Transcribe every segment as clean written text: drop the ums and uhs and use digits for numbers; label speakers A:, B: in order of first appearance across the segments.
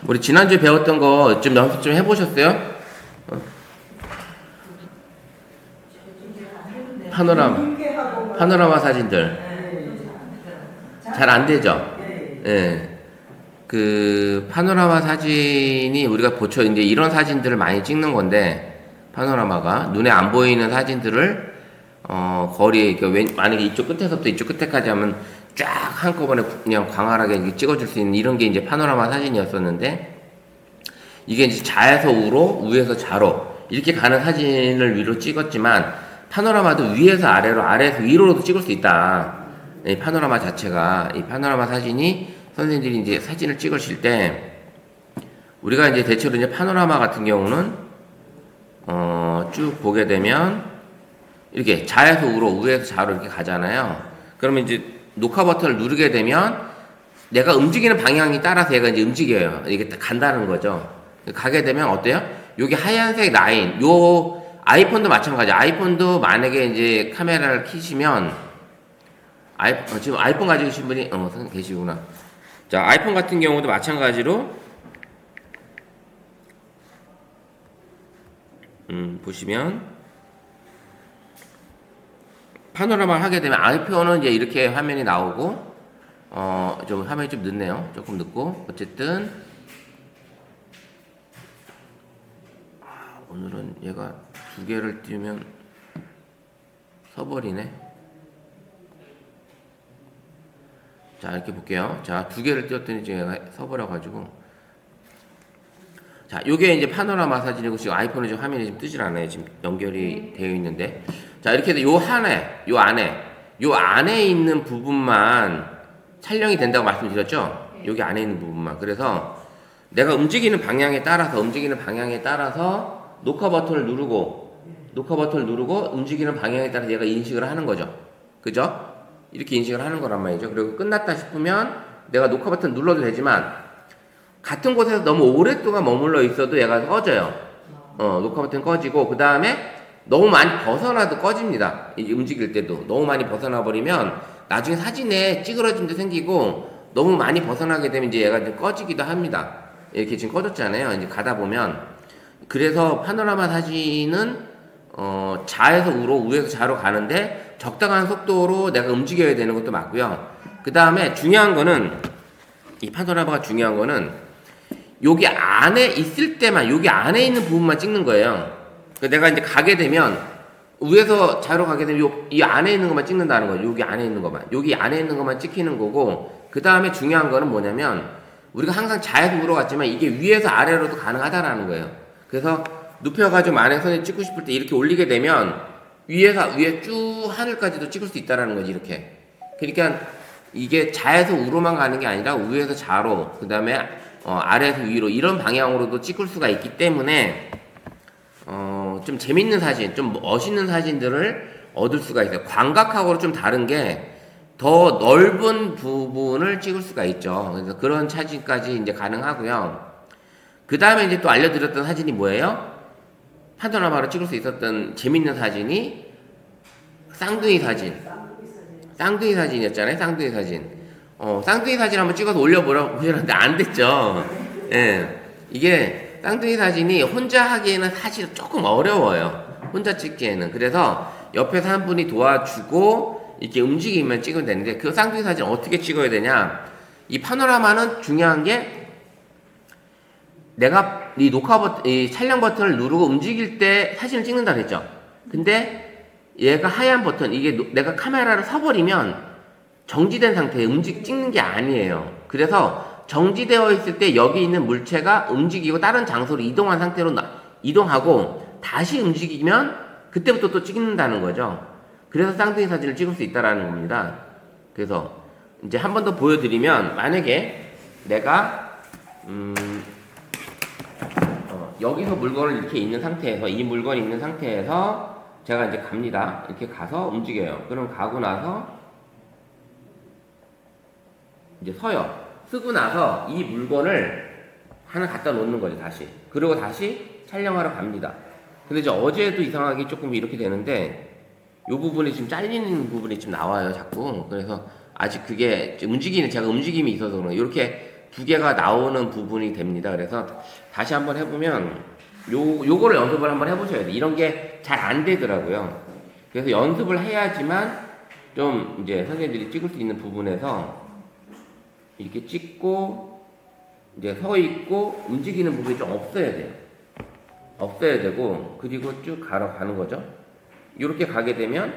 A: 우리 지난주에 배웠던 거 좀 연습 좀 해보셨어요? 파노라마 사진들 잘 안 되죠? 예. 그 파노라마 사진이 우리가 보초 이제 이런 사진들을 많이 찍는 건데, 파노라마가 눈에 안 보이는 사진들을 거리에 만약에 이쪽 끝에서부터 이쪽 끝에까지 하면 쫙 한꺼번에 그냥 광활하게 찍어줄 수 있는 이런 게 이제 파노라마 사진이었었는데, 이게 이제 좌에서 우로, 우에서 좌로 이렇게 가는 사진을 위로 찍었지만, 파노라마도 위에서 아래로, 아래에서 위로도 찍을 수 있다. 이 파노라마 자체가, 이 파노라마 사진이 선생님들이 이제 사진을 찍으실 때, 우리가 이제 대체로 이제 파노라마 같은 경우는 쭉 보게 되면 이렇게 좌에서 우로, 우에서 좌로 이렇게 가잖아요. 그러면 이제 녹화 버튼을 누르게 되면 내가 움직이는 방향이 따라서 얘가 이제 움직여요. 이게 간다는 거죠. 가게 되면 어때요? 여기 하얀색 라인, 요 아이폰도 마찬가지. 아이폰도 만약에 이제 카메라를 켜시면, 지금 아이폰 가지고 계신 분이 계시구나. 자, 아이폰 같은 경우도 마찬가지로 보시면 파노라마를 하게 되면 아이폰은 이제 이렇게 화면이 나오고, 좀 화면이 좀 늦네요. 조금 늦고, 어쨌든 오늘은 얘가 두 개를 띄우면 서버리네. 자, 이렇게 볼게요. 자, 두 개를 띄웠더니 지금 얘가 서버려가지고. 자, 요게 이제 파노라마 사진이고, 지금 아이폰은 지금 화면이 지금 뜨질 않아요. 지금 연결이 되어 있는데. 자, 이렇게 해서 요 안에 있는 부분만 촬영이 된다고 말씀드렸죠? 여기 안에 있는 부분만. 그래서 내가 움직이는 방향에 따라서 녹화 버튼을 누르고 움직이는 방향에 따라서 얘가 인식을 하는 거죠. 그죠? 이렇게 인식을 하는 거란 말이죠. 그리고 끝났다 싶으면 내가 녹화 버튼 눌러도 되지만, 같은 곳에서 너무 오랫동안 머물러 있어도 얘가 꺼져요. 녹화 버튼 꺼지고, 그 다음에 너무 많이 벗어나도 꺼집니다. 이게 움직일 때도 너무 많이 벗어나 버리면 나중에 사진에 찌그러짐 도 생기고, 너무 많이 벗어나게 되면 이제 얘가 이제 꺼지기도 합니다. 이렇게 지금 꺼졌잖아요. 이제 가다 보면. 그래서 파노라마 사진은 좌에서 우로, 우에서 좌로 가는데 적당한 속도로 내가 움직여야 되는 것도 맞고요. 그 다음에 중요한 거는, 이 파노라마가 중요한 거는 여기 안에 있을 때만, 여기 안에 있는 부분만 찍는 거예요. 내가 이제 가게 되면, 우에서 좌로 가게 되면 이 안에 있는 것만 찍는다는 거예요. 여기 안에 있는 것만 찍히는 거고, 그 다음에 중요한 거는 뭐냐면, 우리가 항상 좌에서 우로 갔지만 이게 위에서 아래로도 가능하다라는 거예요. 그래서 눕혀가지고 만약에 선을 찍고 싶을 때 이렇게 올리게 되면 위에 쭉 하늘까지도 찍을 수 있다라는 거지, 이렇게. 그러니까 이게 좌에서 우로만 가는 게 아니라 우에서 좌로, 그 다음에 아래에서 위로, 이런 방향으로도 찍을 수가 있기 때문에 좀 재밌는 사진, 좀 멋있는 사진들을 얻을 수가 있어요. 광각하고는 좀 다른 게 더 넓은 부분을 찍을 수가 있죠. 그래서 그런 사진까지 이제 가능하고요. 그 다음에 이제 또 알려드렸던 사진이 뭐예요? 파노라마로 찍을 수 있었던 재밌는 사진이 쌍둥이 사진이었잖아요. 쌍둥이 사진. 쌍둥이 사진 한번 찍어서 올려보라고 보셨는데 안 됐죠. 예. 이게 쌍둥이 사진이 혼자 하기에는 사실 조금 어려워요. 혼자 찍기에는. 그래서 옆에서 한 분이 도와주고 이렇게 움직이면 찍으면 되는데, 그 쌍둥이 사진 어떻게 찍어야 되냐? 이 파노라마는 중요한 게, 내가 이 촬영 버튼을 누르고 움직일 때 사진을 찍는다 그랬죠. 근데 얘가 하얀 버튼, 이게 내가 카메라를 서버리면 정지된 상태에 찍는 게 아니에요. 그래서 정지되어 있을 때 여기 있는 물체가 움직이고 다른 장소로 이동한 상태로 이동하고 다시 움직이면 그때부터 또 찍는다는 거죠. 그래서 쌍둥이 사진을 찍을 수 있다라는 겁니다. 그래서 이제 한 번 더 보여드리면, 만약에 내가 여기서 물건을 이렇게 있는 상태에서, 이 물건이 있는 상태에서 제가 이제 갑니다. 이렇게 가서 움직여요. 그럼 가고 나서 이제 서요. 쓰고 나서 이 물건을 하나 갖다 놓는 거죠, 다시. 그리고 다시 촬영하러 갑니다. 근데 이제 어제도 이상하게 조금 이렇게 되는데, 이 부분이 지금 잘리는 부분이 좀 나와요, 자꾸. 그래서 아직 그게 제가 움직임이 있어서 그런, 이렇게 두 개가 나오는 부분이 됩니다. 그래서 다시 한번 해보면 요거를 연습을 한번 해보셔야 돼요. 이런 게 잘 안 되더라고요. 그래서 연습을 해야지만 좀 이제 선생님들이 찍을 수 있는 부분에서 이렇게 찍고 이제 서 있고 움직이는 부분이 좀 없어야 돼요. 없어야 되고 그리고 쭉 가는 거죠. 이렇게 가게 되면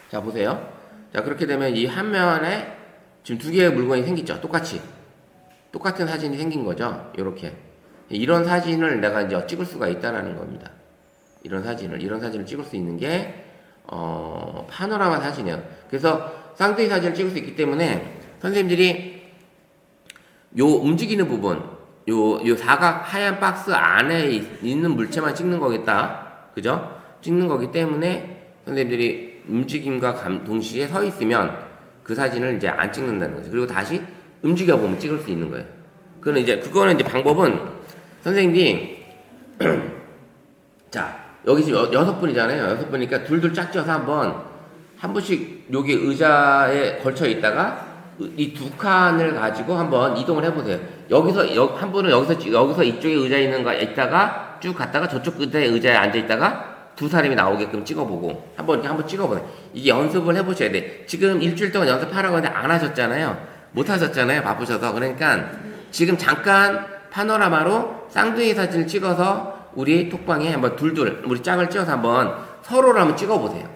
A: 자 보세요. 자 그렇게 되면 이 한 면에 지금 두 개의 물건이 생기죠. 똑같은 사진이 생긴 거죠. 이렇게 이런 사진을 내가 이제 찍을 수가 있다라는 겁니다. 이런 사진을 찍을 수 있는 게 파노라마 사진이에요. 그래서 쌍둥이 사진을 찍을 수 있기 때문에 선생님들이 요 움직이는 부분, 요 사각 하얀 박스 안에 있는 물체만 찍는 거겠다. 그죠? 찍는 거기 때문에 선생님들이 움직임과 동시에 서 있으면 그 사진을 이제 안 찍는다는 거죠. 그리고 다시 움직여 보면 찍을 수 있는 거예요. 그거는 이제 방법은 선생님이 자 여기 지금 6분이잖아요. 6분이니까 둘둘 짝지어서 한 분씩 여기 의자에 걸쳐 있다가 이 두 칸을 가지고 한번 이동을 해보세요. 한 분은 여기서 이쪽에 의자에 있다가 쭉 갔다가 저쪽 끝에 의자에 앉아 있다가 두 사람이 나오게끔 찍어보고 한번 찍어보세요. 이게 연습을 해보셔야 돼. 지금 일주일 동안 연습하라고 하는데 안 하셨잖아요. 못 하셨잖아요. 바쁘셔서. 그러니까 지금 잠깐 파노라마로 쌍둥이 사진을 찍어서 우리 톡방에 한번 우리 짝을 찍어서 한번 서로를 한번 찍어보세요.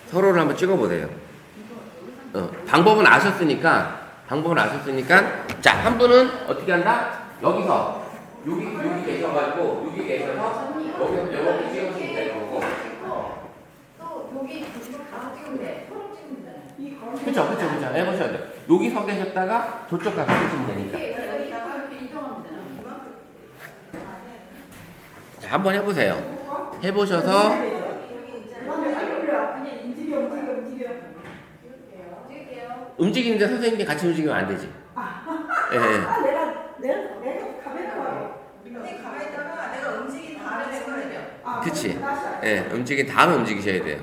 A: 서로를 한번 찍어보세요. 방법은 아셨으니까 자, 한 분은 어떻게 한다? 여기 계셔가지고 여기 계셔서 여기서 이렇게 찍으시면 되는 거고
B: 또 여기 가서 찍으면 돼. 서로 찍으면 돼.
A: 그쵸 해보셔야 돼요. 여기 서 계셨다가 저쪽 가서 찍으면 되니까
B: 이렇게 이동하면 되나?
A: 자, 한번 해보세요. 해보셔서 움직이는데 선생님이 같이 움직이면 안 되지. 예.
C: 내가 가만히
B: 근데 가만히 있다가 내가 움직인 다음에 찍어야 돼요.
A: 그치. 예, 움직인 다음에 움직이셔야 돼요.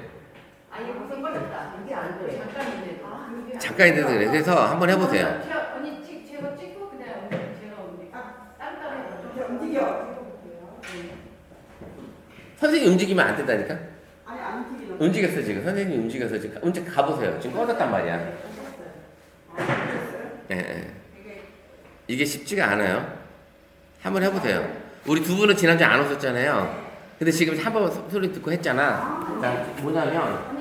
B: 이거 무슨 걸렸다. 이게 안 돼. 잠깐인데.
A: 잠깐인데도 그래. 그래서 한번 해보세요.
B: 언니 제가 찍고 그냥 제가 딴딴해.
C: 움직여.
A: 선생님 움직이면 안 된다니까?
C: 아니 안 움직여.
A: 움직였어 지금. 선생님이 움직여서 지금 가보세요. 지금 꺼졌단 말이야. 예. 이게 쉽지가 않아요. 한번 해보세요. 우리 두 분은 지난주에 안 오셨잖아요. 근데 지금 한번 소리 듣고 했잖아. 자, 뭐냐면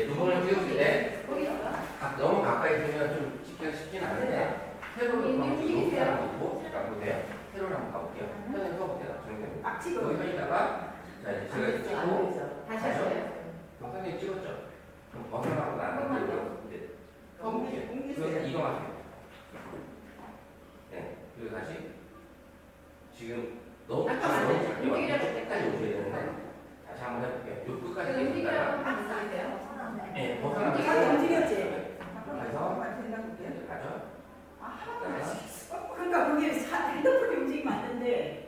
A: 두 번을 찍었을 때 너무 가까이 있으면 좀 찍기가 쉽진 않은데 세로로 가면 좋은 사람 있고 보세요. 세로로 한번 가볼게요. 선생님 서보세요. 정답. 여기 서 있다가 자 이제 제가 찍고
B: 다시 하세요.
A: 그럼 선생님 찍었죠? 그럼 벗어나고 나면 이제 그래서 이동하세요. 네. 그리고 다시 지금 너무
B: 잠깐만요.
A: 가까이
B: 움직이라고
A: 끝까지 오셔야 되는데 다시 한번 해볼게요. 요 끝까지
B: 움직이라고
A: 있다가
B: 하세요.
A: 네, 벗어나고
C: 움직였지.
A: 그래서 이제 가죠.
C: 그러니까 거기 핸드폰이 움직이면 안 된대.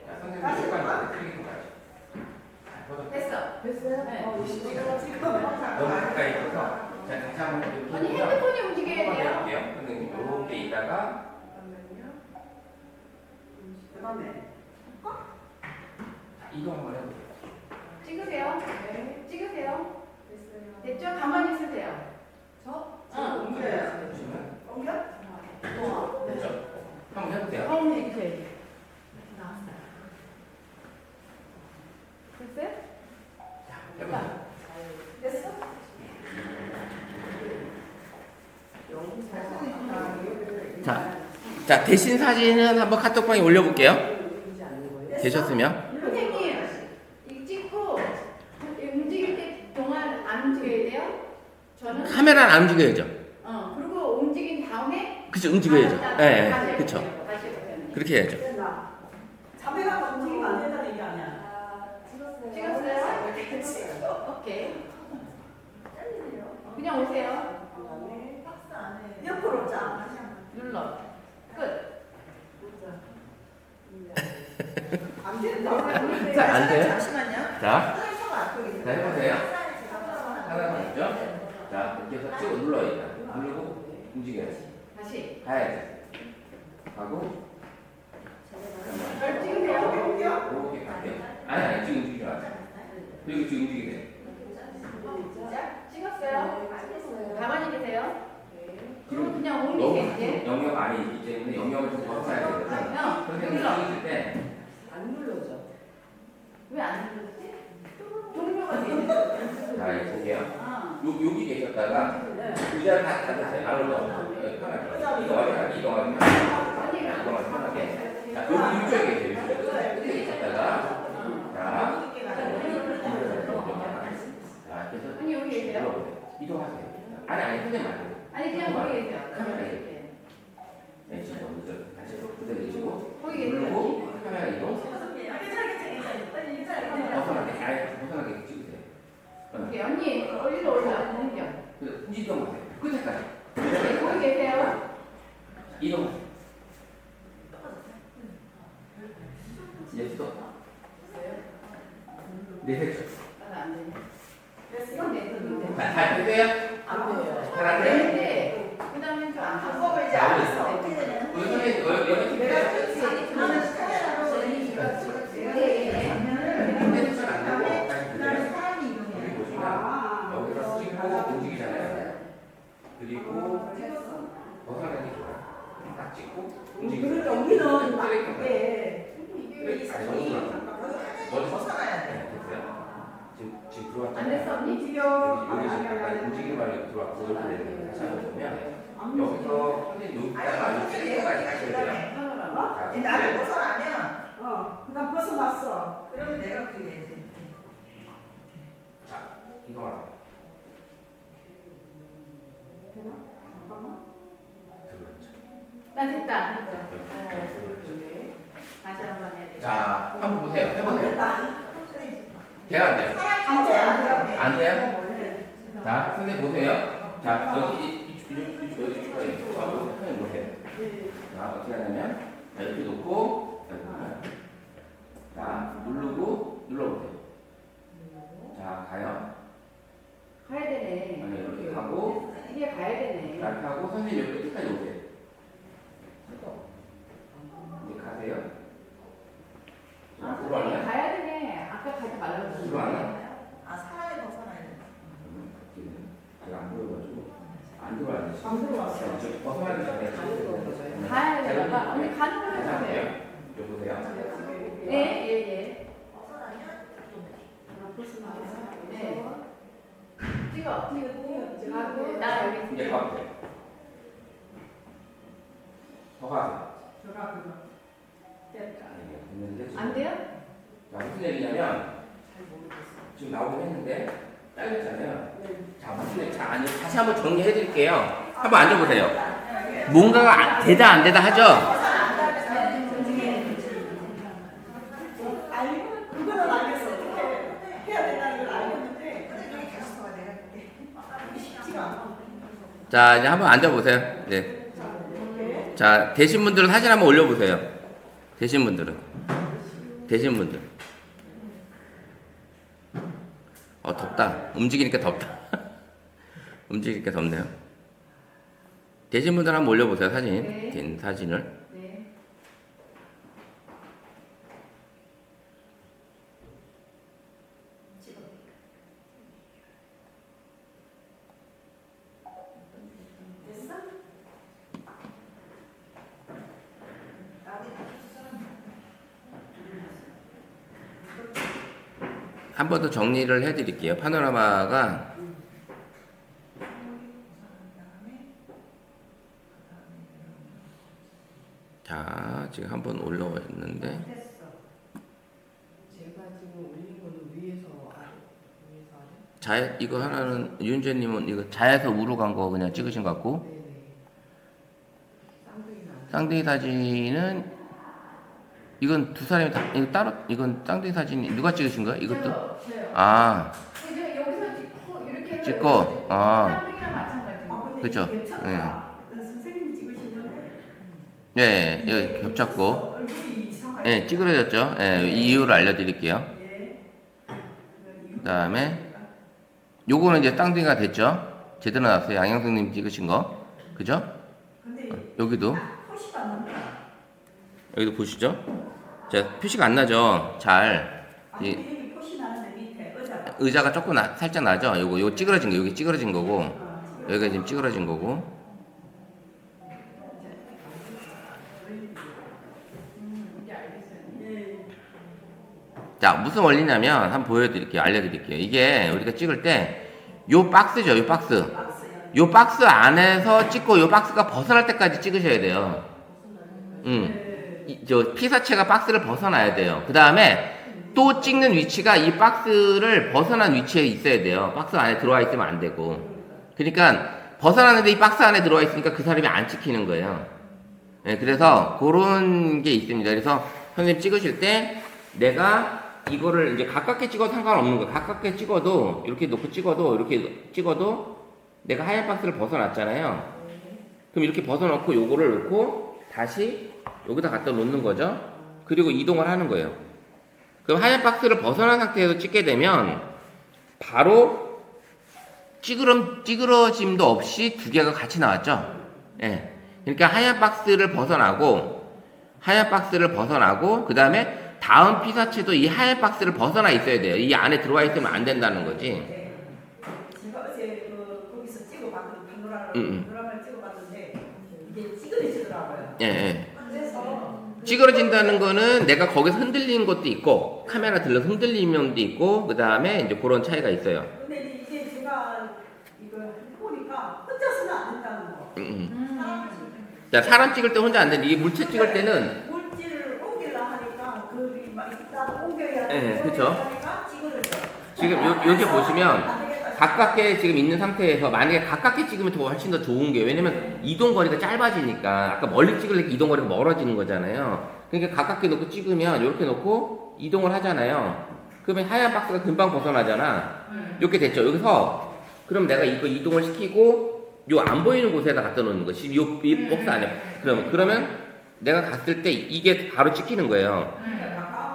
A: 자, 선생님 끝까지 틀리고 가죠.
B: 됐어요. 네.
A: 너무 가까이 있어서 자, 다시 한번 이렇게
B: 언니
A: 해보면
B: 핸드폰이 움직여야 돼요.
A: 해볼게요. 선생님 이렇게 있다가
C: 그다음에
A: 자, 이거 한번 해보세요.
B: 찍으세요. 찍으세요. 됐죠? 가만히 있으세요. 응.
A: 보시면
C: 옮겨?
A: 됐죠? 한번 해보세요.
B: 처음에 이렇게 해야지. 됐어요?
A: 해보세요.
C: 됐어?
A: 자, 대신 사진은 한번 카톡방에 올려볼게요. 되셨으면.
B: 선생님, 이 찍고 움직일 때 동안 안 움직여야 돼요? 저는
A: 카메라는 안 움직여야죠.
B: 그리고 움직인 다음에
A: 그쵸, 움직여야죠. 예,
B: 다시
A: 그쵸.
B: 해볼게요. 다시 해볼게요.
A: 그렇게 해야죠.
C: 됐나? 자매가 움직이면 안 된다는 얘기 아니야.
B: 찍었어요? 오케이. 그냥 오세요.
C: 옆으로 짜.
B: 눌러. 끝.
C: 안 된다.
A: 자, 안 돼요?
B: 잠시만요.
A: 자,
C: 손을 쳐봐. 거기.
A: 해보세요. 하나 맞죠? 자, 이렇게 해서 찍어 눌러요. 일단. 누르고 움직여야지.
B: 다시.
A: 가야지. 가고.
B: 절 찍으세요.
A: 이렇게 갈게요. 아니, 지금 움직이지 마. 그리고 지금 움직이게 돼.
B: 찍었어요. 가만히 계세요. 그럼 그냥 옮기게 이제.
A: 영역 안에 있기 때문에 영역을 좀 벗어야 되거든. 선생님이 찍으실 때
C: 안 눌러져.
B: 왜 안 눌렀지? 종료가 돼 있는.
A: 자, 이제 볼게요.
B: 아.
A: 여기 계셨다가 의자를 다 닫으세요. 안으로 편하게. 이동하지 이동하지 이동하지 편하게. 자, 여기 이쪽에 계세요. 이쪽에 계셨다가 자, 그래서
B: 아니 여기 계세요.
A: 이동하세요. 아니, 선생님 말고.
B: 아니 그냥 거기 계세요.
A: 카메라 이렇게. 네, 지금 먼저 다시 그대로 계시고
B: 거기 계세요.
A: 누르고 카메라 이동. 벗어나게, 아예 벗어나게 찍으세요.
B: 오케이, 언니 어디로 올라? 옮겨.
A: 이동하세요. 끝에까지.
B: 네, 거기 계세요.
A: 이동. 이제 또. 네, 됐죠.
B: 안 되네. 이건 내 건데.
A: 자, 잘 되세요?
C: 안 돼요.
A: 잘안 돼요?
B: 네. 그다음에 좀안
C: 방법을 이제 알았어.
A: 우리 선생님, 여기 팀에 여기서 찍고 움직이잖아요. 그리고 벗어나는 게 좋아요. 딱 찍고 움직이고.
C: 그러니까 우리는 예.
A: 먼저
C: 벗어나야 돼.
A: 네, 됐어요. 지금 들어왔잖아요.
B: 안 됐어 언니?
A: 여기 지금 약간 움직이는 말로 들어왔고 이렇게 되는 다시 한번 보면 여기서 선생님 여기다가 여기까지 가셔야 돼요.
B: 파노라마.
C: 나를 벗어나면 그다음 벗어났어. 그러면 내가 그게 돼.
A: 자, 이동하세요.
C: 되나? 잠깐만.
A: 들어왔죠.
B: 나 됐다. 다시 한번 해야 돼.
A: 자, 한번 보세요. 해보세요.
C: 됐다.
A: 돼요, 안 돼요?
C: 안 돼, 안 돼.
A: 안 돼요? 자, 선생님 보세요. 자, 여기 여기 선생님 보세요. 자, 어떻게 하냐면 자, 이렇게 놓고 자, 누르고 눌러보세요. 자, 가요.
B: 가야 되네.
A: 아니, 이렇게 하고
B: 이게 가야 되네.
A: 이렇게 하고 선생님 여기 끝까지 오세요. 이제 가세요.
B: 아,
A: 앞으로 안
B: 선생님
A: 해요?
B: 가야 되네. 아까 가지 말라고
A: 앞으로 안
B: 그랬는데.
A: 해요?
C: 사람이 벗어나야 돼.
A: 제가 안 보여가지고 안 들어왔어요.
C: 안 들어왔어.
A: 저 벗어나기 전에
B: 가야 되다가 언니 가는 걸로
A: 다시
B: 해주세요.
A: 할게요. 여보세요.
B: 네, 예, 예.
C: 벗어나면
B: 네. 찍어. 나 여기
A: 이제 가도 돼요. 더 가세요.
C: 제가 그거
B: 됐다.
A: 됐는데 지금.
B: 안 돼요?
A: 자, 무슨 얘기냐면 지금 나오긴 했는데 잘렸잖아요. 자, 무슨 얘기? 자, 아니, 다시 한번 정리해 드릴게요. 한번 앉아보세요. 뭔가가 되다 안 되다 하죠?
C: 알고 그거는 알겠어. 어떻게 해야 된다는 걸 알겠는데 근데 여기 다시 더 내가 그때 이게 쉽지가 않아.
A: 자, 이제 한번 앉아보세요. 네.
C: 이렇게
A: 자, 되신 분들은 사진 한번 올려보세요. 되신 분들은. 되신 분들. 덥다. 움직이니까 덥다. 움직이니까 덥네요. 되신 분들 한번 올려보세요. 사진.
B: 네.
A: 된 사진을.
B: 네.
C: 됐어?
A: 한 번 더 정리를 해드릴게요. 파노라마가 자, 지금 한 번 올라와 있는데
C: 제가 지금 올린 거는 위에서 아래, 위에서 아래.
A: 자, 이거 하나는 윤재님은 이거 자에서 우로 간 거 그냥 찍으신 것 같고
C: 네네. 쌍둥이 나.
A: 쌍둥이 사진은 이건 두 사람이 다 이거 따로 이건 쌍둥이 사진이 누가 찍으신 거야? 이것도?
B: 저요.
A: 아,
B: 이제 여기서 찍고 이렇게 해서
A: 찍고,
B: 이렇게
A: 아.
B: 쌍둥이랑 마찬가지고.
C: 근데
A: 그쵸?
C: 이게 괜찮다. 선생님이 찍으시는데
A: 네, 여기 겹쳤고,
C: 얼굴이 이상하게.
A: 네, 찌그러졌죠? 네, 이유를 알려드릴게요.
C: 예. 이유를
A: 그다음에 요거는 이제 쌍둥이가 됐죠. 제대로 나왔어요. 양양선님 찍으신 거, 그죠?
C: 근데
A: 여기도
C: 표시가 안 난다.
A: 여기도 보시죠. 자, 표시가 안 나죠. 잘
C: 아니
A: 이
C: 여기 표시 나는데 밑에 의자가.
A: 의자가 조금 살짝 나죠. 요거 찌그러진 거, 여기 찌그러진 거고, 여기가 지금 찌그러진 거고.
B: 이제 알겠어요.
C: 네.
A: 자, 무슨 원리냐면 한번 보여드릴게요. 알려드릴게요. 이게 우리가 찍을 때 요 박스죠. 요 박스.
C: 박스요.
A: 요 박스 안에서 찍고 요 박스가 벗어날 때까지 찍으셔야 돼요. 저 피사체가 박스를 벗어나야 돼요. 그 다음에 또 찍는 위치가 이 박스를 벗어난 위치에 있어야 돼요. 박스 안에 들어와 있으면 안 되고. 그러니까 벗어나는데 이 박스 안에 들어와 있으니까 그 사람이 안 찍히는 거예요. 네, 그래서 그런 게 있습니다. 그래서 선생님 찍으실 때 내가 이거를 이제 가깝게 찍어도 상관없는 거예요. 가깝게 찍어도 이렇게 놓고 찍어도 이렇게 찍어도 내가 하얀 박스를 벗어놨잖아요. 그럼 이렇게 벗어놓고 요거를 놓고 다시 여기다 갖다 놓는 거죠. 그리고 이동을 하는 거예요. 그럼 하얀 박스를 벗어난 상태에서 찍게 되면 바로 찌그러짐도 없이 두 개가 같이 나왔죠. 예. 그러니까 하얀 박스를 벗어나고 그 다음에 다음 피사체도 이 하얀 박스를 벗어나 있어야 돼요. 이 안에 들어와 있으면 안 된다는 거지.
C: 네. 제가 어제 거기서 찍어봤거든요. 파노라마를 찍어봤는데 이게 찌그러지더라고요.
A: 예, 예.
C: 그래서
A: 찌그러진다는 거는 내가 거기서 흔들리는 것도 있고 카메라 들려서 흔들리면도 있고 그 다음에 이제 그런 차이가 있어요.
C: 근데 이게 제가 이거 해보니까 혼자서는 안 된다는 거.
A: 자, 사람 찍을 때 혼자 안 되는데 이 물체 찍을 때는
C: 물질을 옮기려 하니까 그막 있다가 옮겨야
A: 네,
C: 돼.
A: 그쵸.
C: 하니까 찌그러져.
A: 지금 여기 보시면 가깝게 지금 있는 상태에서 만약에 가깝게 찍으면 더 훨씬 더 좋은 게 왜냐면 이동 거리가 짧아지니까 아까 멀리 찍으려니까 이동 거리가 멀어지는 거잖아요. 그러니까 가깝게 놓고 찍으면 이렇게 놓고 이동을 하잖아요. 그러면 하얀 박스가 금방 벗어나잖아. 이렇게 됐죠. 여기서 그럼 내가 이거 이동을 시키고 요 안 보이는 곳에다 갖다 놓는 거. 지금 이 박스 안에. 그러면 내가 갔을 때 이게 바로 찍히는 거예요.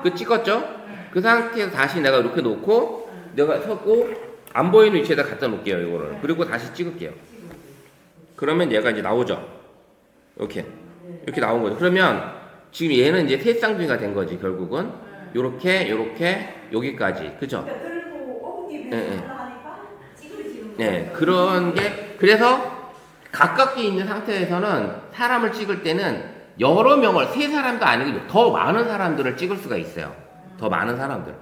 A: 그 찍었죠? 그 상태에서 다시 내가 이렇게 놓고 내가 서고 안 보이는 위치에다 갖다 놓을게요. 이거를. 그리고 다시 찍을게요. 그러면 얘가 이제 나오죠. 이렇게 나온 거죠. 그러면 지금 얘는 이제 세 쌍둥이가 된 거지 결국은. 요렇게 여기까지. 그죠?
C: 들고 옮기면
A: 네, 네.
C: 하니까 찌그러지는
A: 네, 그런 게 그래서 가깝게 있는 상태에서는 사람을 찍을 때는 여러 명을 세 사람도 아니고 더 많은 사람들을 찍을 수가 있어요. 더 많은 사람들.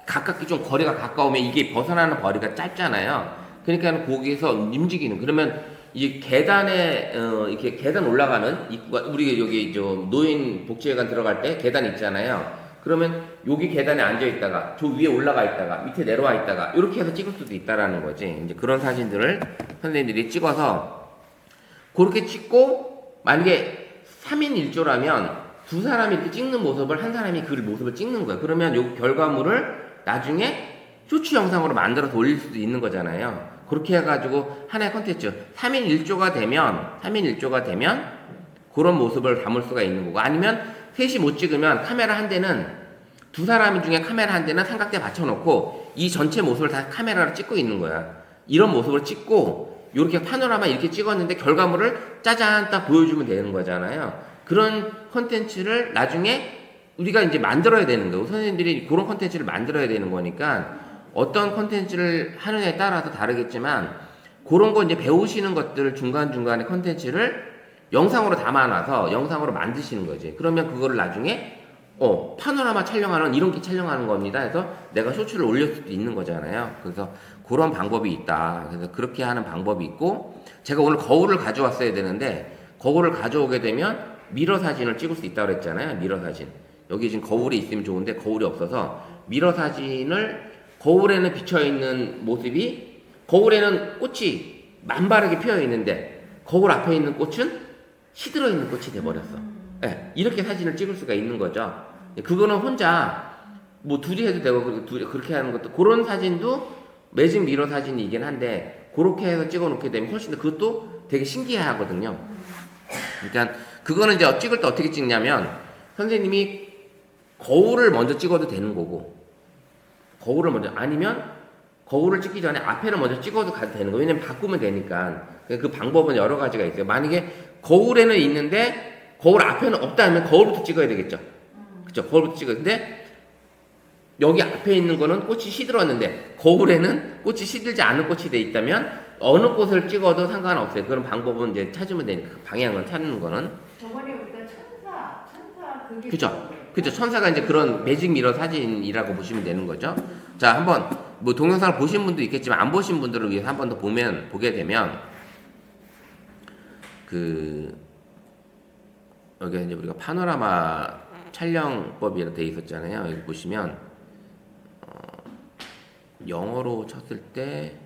A: 가깝게 좀 거리가 가까우면 이게 벗어나는 거리가 짧잖아요. 그러니까 거기서 움직이는. 그러면 이 계단에 이렇게 계단 올라가는 입구가 우리 여기 저 노인 복지회관 들어갈 때 계단 있잖아요. 그러면 여기 계단에 앉아 있다가 저 위에 올라가 있다가 밑에 내려와 있다가 이렇게 해서 찍을 수도 있다라는 거지. 이제 그런 사진들을 선생님들이 찍어서 그렇게 찍고 만약에 3인 1조라면 두 사람이 이렇게 찍는 모습을 한 사람이 그 모습을 찍는 거예요. 그러면 요 결과물을 나중에 쇼츠 영상으로 만들어서 올릴 수도 있는 거잖아요. 그렇게 해가지고 하나의 컨텐츠 3인 1조가 되면 그런 모습을 담을 수가 있는 거고 아니면 셋이 못 찍으면 카메라 한 대는 두 사람 중에 카메라 한 대는 삼각대 받쳐놓고 이 전체 모습을 다 카메라로 찍고 있는 거야. 이런 모습을 찍고 이렇게 파노라마 이렇게 찍었는데 결과물을 짜잔 딱 보여주면 되는 거잖아요. 그런 컨텐츠를 나중에 우리가 이제 만들어야 되는 거고 선생님들이 그런 컨텐츠를 만들어야 되는 거니까 어떤 컨텐츠를 하느냐에 따라서 다르겠지만 그런 거 이제 배우시는 것들을 중간중간에 컨텐츠를 영상으로 담아놔서 영상으로 만드시는 거지. 그러면 그거를 나중에 파노라마 촬영하는 이런 게 촬영하는 겁니다 해서 내가 쇼츠를 올릴 수도 있는 거잖아요. 그래서 그런 방법이 있다. 그래서 그렇게 하는 방법이 있고 제가 오늘 거울을 가져왔어야 되는데 거울을 가져오게 되면 미러 사진을 찍을 수 있다고 그랬잖아요. 미러 사진. 여기 지금 거울이 있으면 좋은데 거울이 없어서 미러 사진을 거울에는 비쳐있는 모습이 거울에는 꽃이 만발하게 피어 있는데 거울 앞에 있는 꽃은 시들어 있는 꽃이 돼버렸어. 네, 이렇게 사진을 찍을 수가 있는 거죠. 그거는 혼자 뭐 둘이 해도 되고 그렇게 하는 것도 그런 사진도 매직 미러 사진이긴 한데 그렇게 해서 찍어 놓게 되면 훨씬 더 그것도 되게 신기해 하거든요. 그러니까 그거는 이제 찍을 때 어떻게 찍냐면 선생님이 거울을 먼저 찍어도 되는 거고 거울을 먼저 아니면 거울을 찍기 전에 앞에는 먼저 찍어도 가도 되는 거예요. 왜냐면 바꾸면 되니까. 그 방법은 여러 가지가 있어요. 만약에 거울에는 있는데 거울 앞에는 없다 하면 거울부터 찍어야 되겠죠. 그쵸? 거울부터 찍어야 되는데 여기 앞에 있는 거는 꽃이 시들었는데 거울에는 꽃이 시들지 않은 꽃이 돼 있다면 어느 꽃을 찍어도 상관없어요. 그런 방법은 이제 찾으면 되니까 그 방향을 찾는 거는.
B: 저번에 우리가 천사 그게
A: 그죠. 천사가 이제 그런 매직 미러 사진이라고 보시면 되는 거죠. 자, 한번 뭐 동영상을 보신 분도 있겠지만 안 보신 분들을 위해서 한 번 더 보게 되면 여기 이제 우리가 파노라마 촬영법이라 돼 있었잖아요. 여기 보시면 영어로 쳤을 때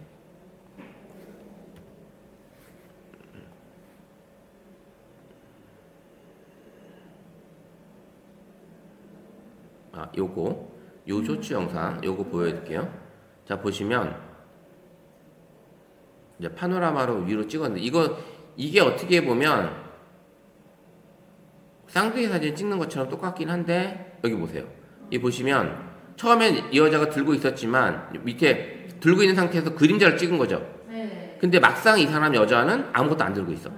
A: 요 쇼츠 영상 요거 보여드릴게요. 자, 보시면 이제 파노라마로 위로 찍었는데 이게 어떻게 보면 쌍둥이 사진 찍는 것처럼 똑같긴 한데 여기 보세요. 이 보시면 처음엔 이 여자가 들고 있었지만 밑에 들고 있는 상태에서 그림자를 찍은 거죠.
B: 네.
A: 근데 막상 이 사람 여자는 아무것도 안 들고 있어.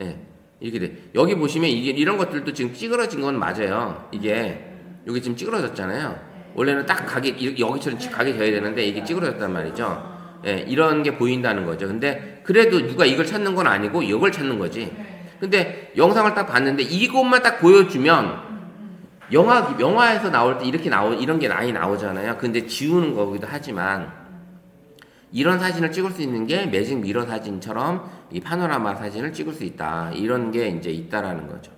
A: 예. 이렇게 돼. 여기 보시면 이런 것들도 지금 찌그러진 건 맞아요. 이게 여기 지금 찌그러졌잖아요. 원래는 딱 여기처럼 각이 져야 되는데 이게 찌그러졌단 말이죠. 예, 이런 게 보인다는 거죠. 근데 그래도 누가 이걸 찾는 건 아니고 이걸 찾는 거지. 근데 영상을 딱 봤는데 이것만 딱 보여주면 영화에서 나올 때 이런 게 많이 나오잖아요. 근데 지우는 거기도 하지만 이런 사진을 찍을 수 있는 게 매직 미러 사진처럼 이 파노라마 사진을 찍을 수 있다. 이런 게 이제 있다라는 거죠.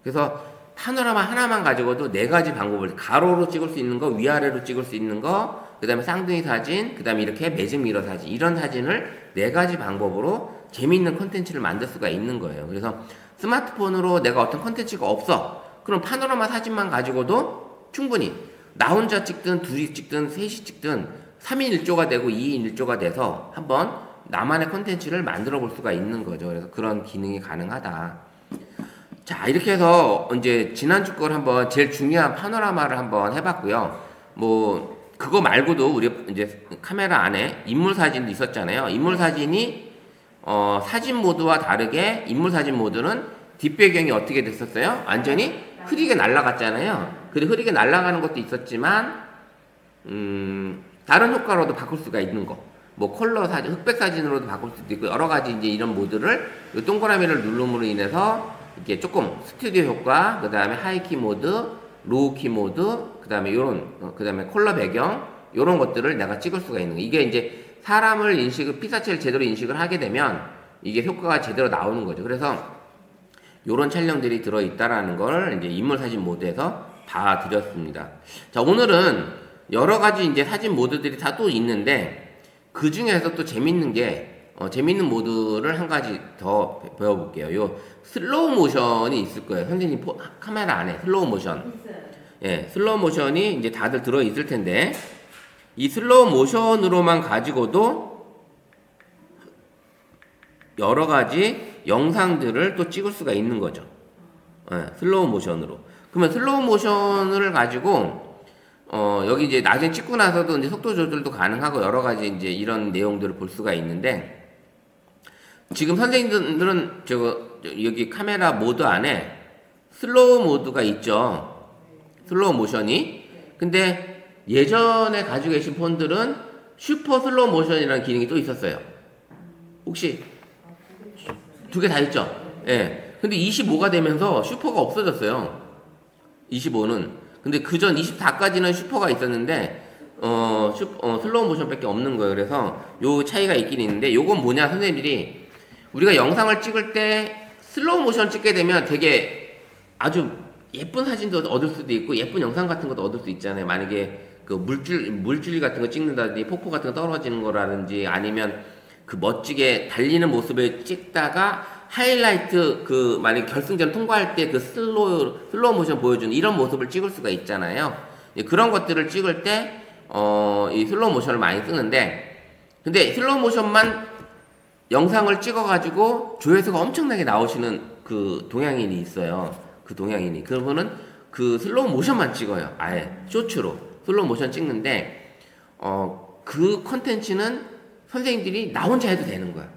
A: 그래서 파노라마 하나만 가지고도 4가지 방법을 가로로 찍을 수 있는 거, 위아래로 찍을 수 있는 거, 그 다음에 쌍둥이 사진, 그 다음에 이렇게 매직 미러 사진, 이런 사진을 4가지 방법으로 재미있는 컨텐츠를 만들 수가 있는 거예요. 그래서 스마트폰으로 내가 어떤 컨텐츠가 없어. 그럼 파노라마 사진만 가지고도 충분히 나 혼자 찍든 둘이 찍든 셋이 찍든 3인 1조가 되고 2인 1조가 돼서 한번 나만의 컨텐츠를 만들어 볼 수가 있는 거죠. 그래서 그런 기능이 가능하다. 자, 이렇게 해서 이제 지난주 걸 한번 제일 중요한 파노라마를 한번 해봤고요. 뭐 그거 말고도 우리 이제 카메라 안에 인물 사진도 있었잖아요. 인물 사진이 사진 모드와 다르게 인물 사진 모드는 뒷배경이 어떻게 됐었어요? 완전히 흐리게 날아갔잖아요. 근데 흐리게 날아가는 것도 있었지만 다른 효과로도 바꿀 수가 있는 거. 뭐 컬러 사진, 흑백 사진으로도 바꿀 수도 있고 여러 가지 이제 이런 모드를 이 동그라미를 누름으로 인해서 이렇게 조금 스튜디오 효과, 그 다음에 하이키 모드, 로우키 모드, 그 다음에 그 다음에 컬러 배경, 요런 것들을 내가 찍을 수가 있는 거. 이게 이제 사람을 피사체를 제대로 인식을 하게 되면 이게 효과가 제대로 나오는 거죠. 그래서 요런 촬영들이 들어있다라는 걸 이제 인물 사진 모드에서 봐드렸습니다. 자, 오늘은 여러 가지 이제 사진 모드들이 다 또 있는데 그 중에서 또 재밌는 모드를 한 가지 더 배워볼게요. 요 슬로우 모션이 있을 거예요. 선생님 카메라 안에 슬로우 모션. 예, 슬로우 모션이 이제 다들 들어 있을 텐데 이 슬로우 모션으로만 가지고도 여러 가지 영상들을 또 찍을 수가 있는 거죠. 예, 슬로우 모션으로. 그러면 슬로우 모션을 가지고 여기 이제 나중에 찍고 나서도 이제 속도 조절도 가능하고 여러 가지 이제 이런 내용들을 볼 수가 있는데 지금 선생님들은 여기 카메라 모드 안에 슬로우 모드가 있죠. 슬로우 모션이. 근데 예전에 가지고 계신 폰들은 슈퍼 슬로우 모션이라는 기능이 또 있었어요. 혹시 2개 다 있죠? 예. 근데 25가 되면서 슈퍼가 없어졌어요. 25는. 근데 그전 24까지는 슈퍼가 있었는데 슬로우 모션밖에 없는 거예요. 그래서 요 차이가 있긴 있는데 요건 뭐냐 선생님들이 우리가 영상을 찍을 때 슬로우 모션 찍게 되면 되게 아주 예쁜 사진도 얻을 수도 있고 예쁜 영상 같은 것도 얻을 수 있잖아요. 만약에 그 물줄 같은 거 찍는다든지 폭포 같은 거 떨어지는 거라든지 아니면 그 멋지게 달리는 모습을 찍다가 하이라이트 만약에 결승전 통과할 때 그 슬로우 모션 보여주는 이런 모습을 찍을 수가 있잖아요. 그런 것들을 찍을 때 이 슬로우 모션을 많이 쓰는데 근데 슬로우 모션만 영상을 찍어가지고 조회수가 엄청나게 나오시는 그 동양인이 있어요. 그 동양인이. 그분은 그 슬로우 모션만 찍어요. 아예 쇼츠로 슬로우 모션 찍는데 그 컨텐츠는 선생님들이 나 혼자 해도 되는 거야.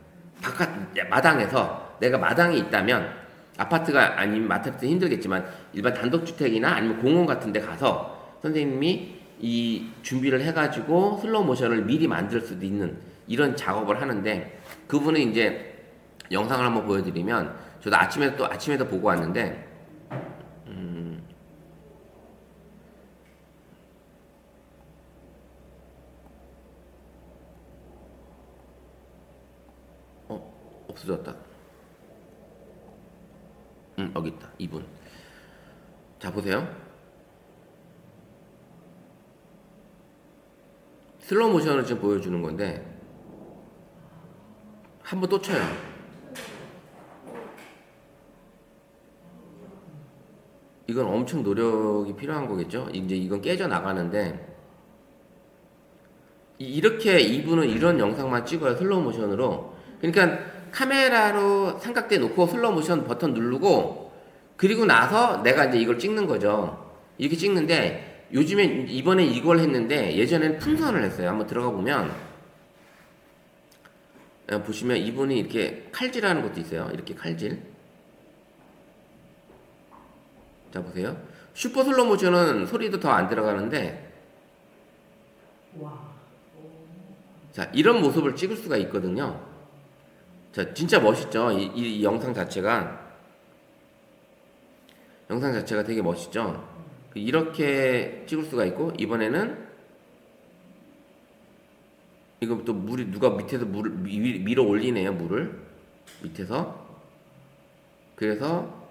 A: 바깥 마당에서 내가 마당에 있다면 아파트가 아니면 아파트 힘들겠지만 일반 단독주택이나 아니면 공원 같은 데 가서 선생님이 이 준비를 해가지고 슬로우 모션을 미리 만들 수도 있는 이런 작업을 하는데 그분은 이제 영상을 한번 보여드리면 저도 아침에도 보고 왔는데 없어졌다. 여기 있다. 이분. 자, 보세요. 슬로우 모션을 지금 보여주는 건데 한번 또 쳐요. 이건 엄청 노력이 필요한 거겠죠? 이제 이건 깨져 나가는데 이렇게 이분은 이런 영상만 찍어요. 슬로우 모션으로. 그러니까 카메라로 삼각대 놓고 슬로우 모션 버튼 누르고 그리고 나서 내가 이제 이걸 찍는 거죠. 이렇게 찍는데 요즘에 이번에 이걸 했는데 예전에는 풍선을 했어요. 한번 들어가 보면 보시면 이분이 이렇게 칼질하는 것도 있어요. 이렇게 칼질. 자, 보세요. 슈퍼 슬로우 모션은 소리도 더 안 들어가는데 자, 이런 모습을 찍을 수가 있거든요. 자, 진짜 멋있죠? 이 영상 자체가 되게 멋있죠? 이렇게 찍을 수가 있고 이번에는 이거 또 물이 누가 밑에서 물을 밀어 올리네요. 물을 밑에서. 그래서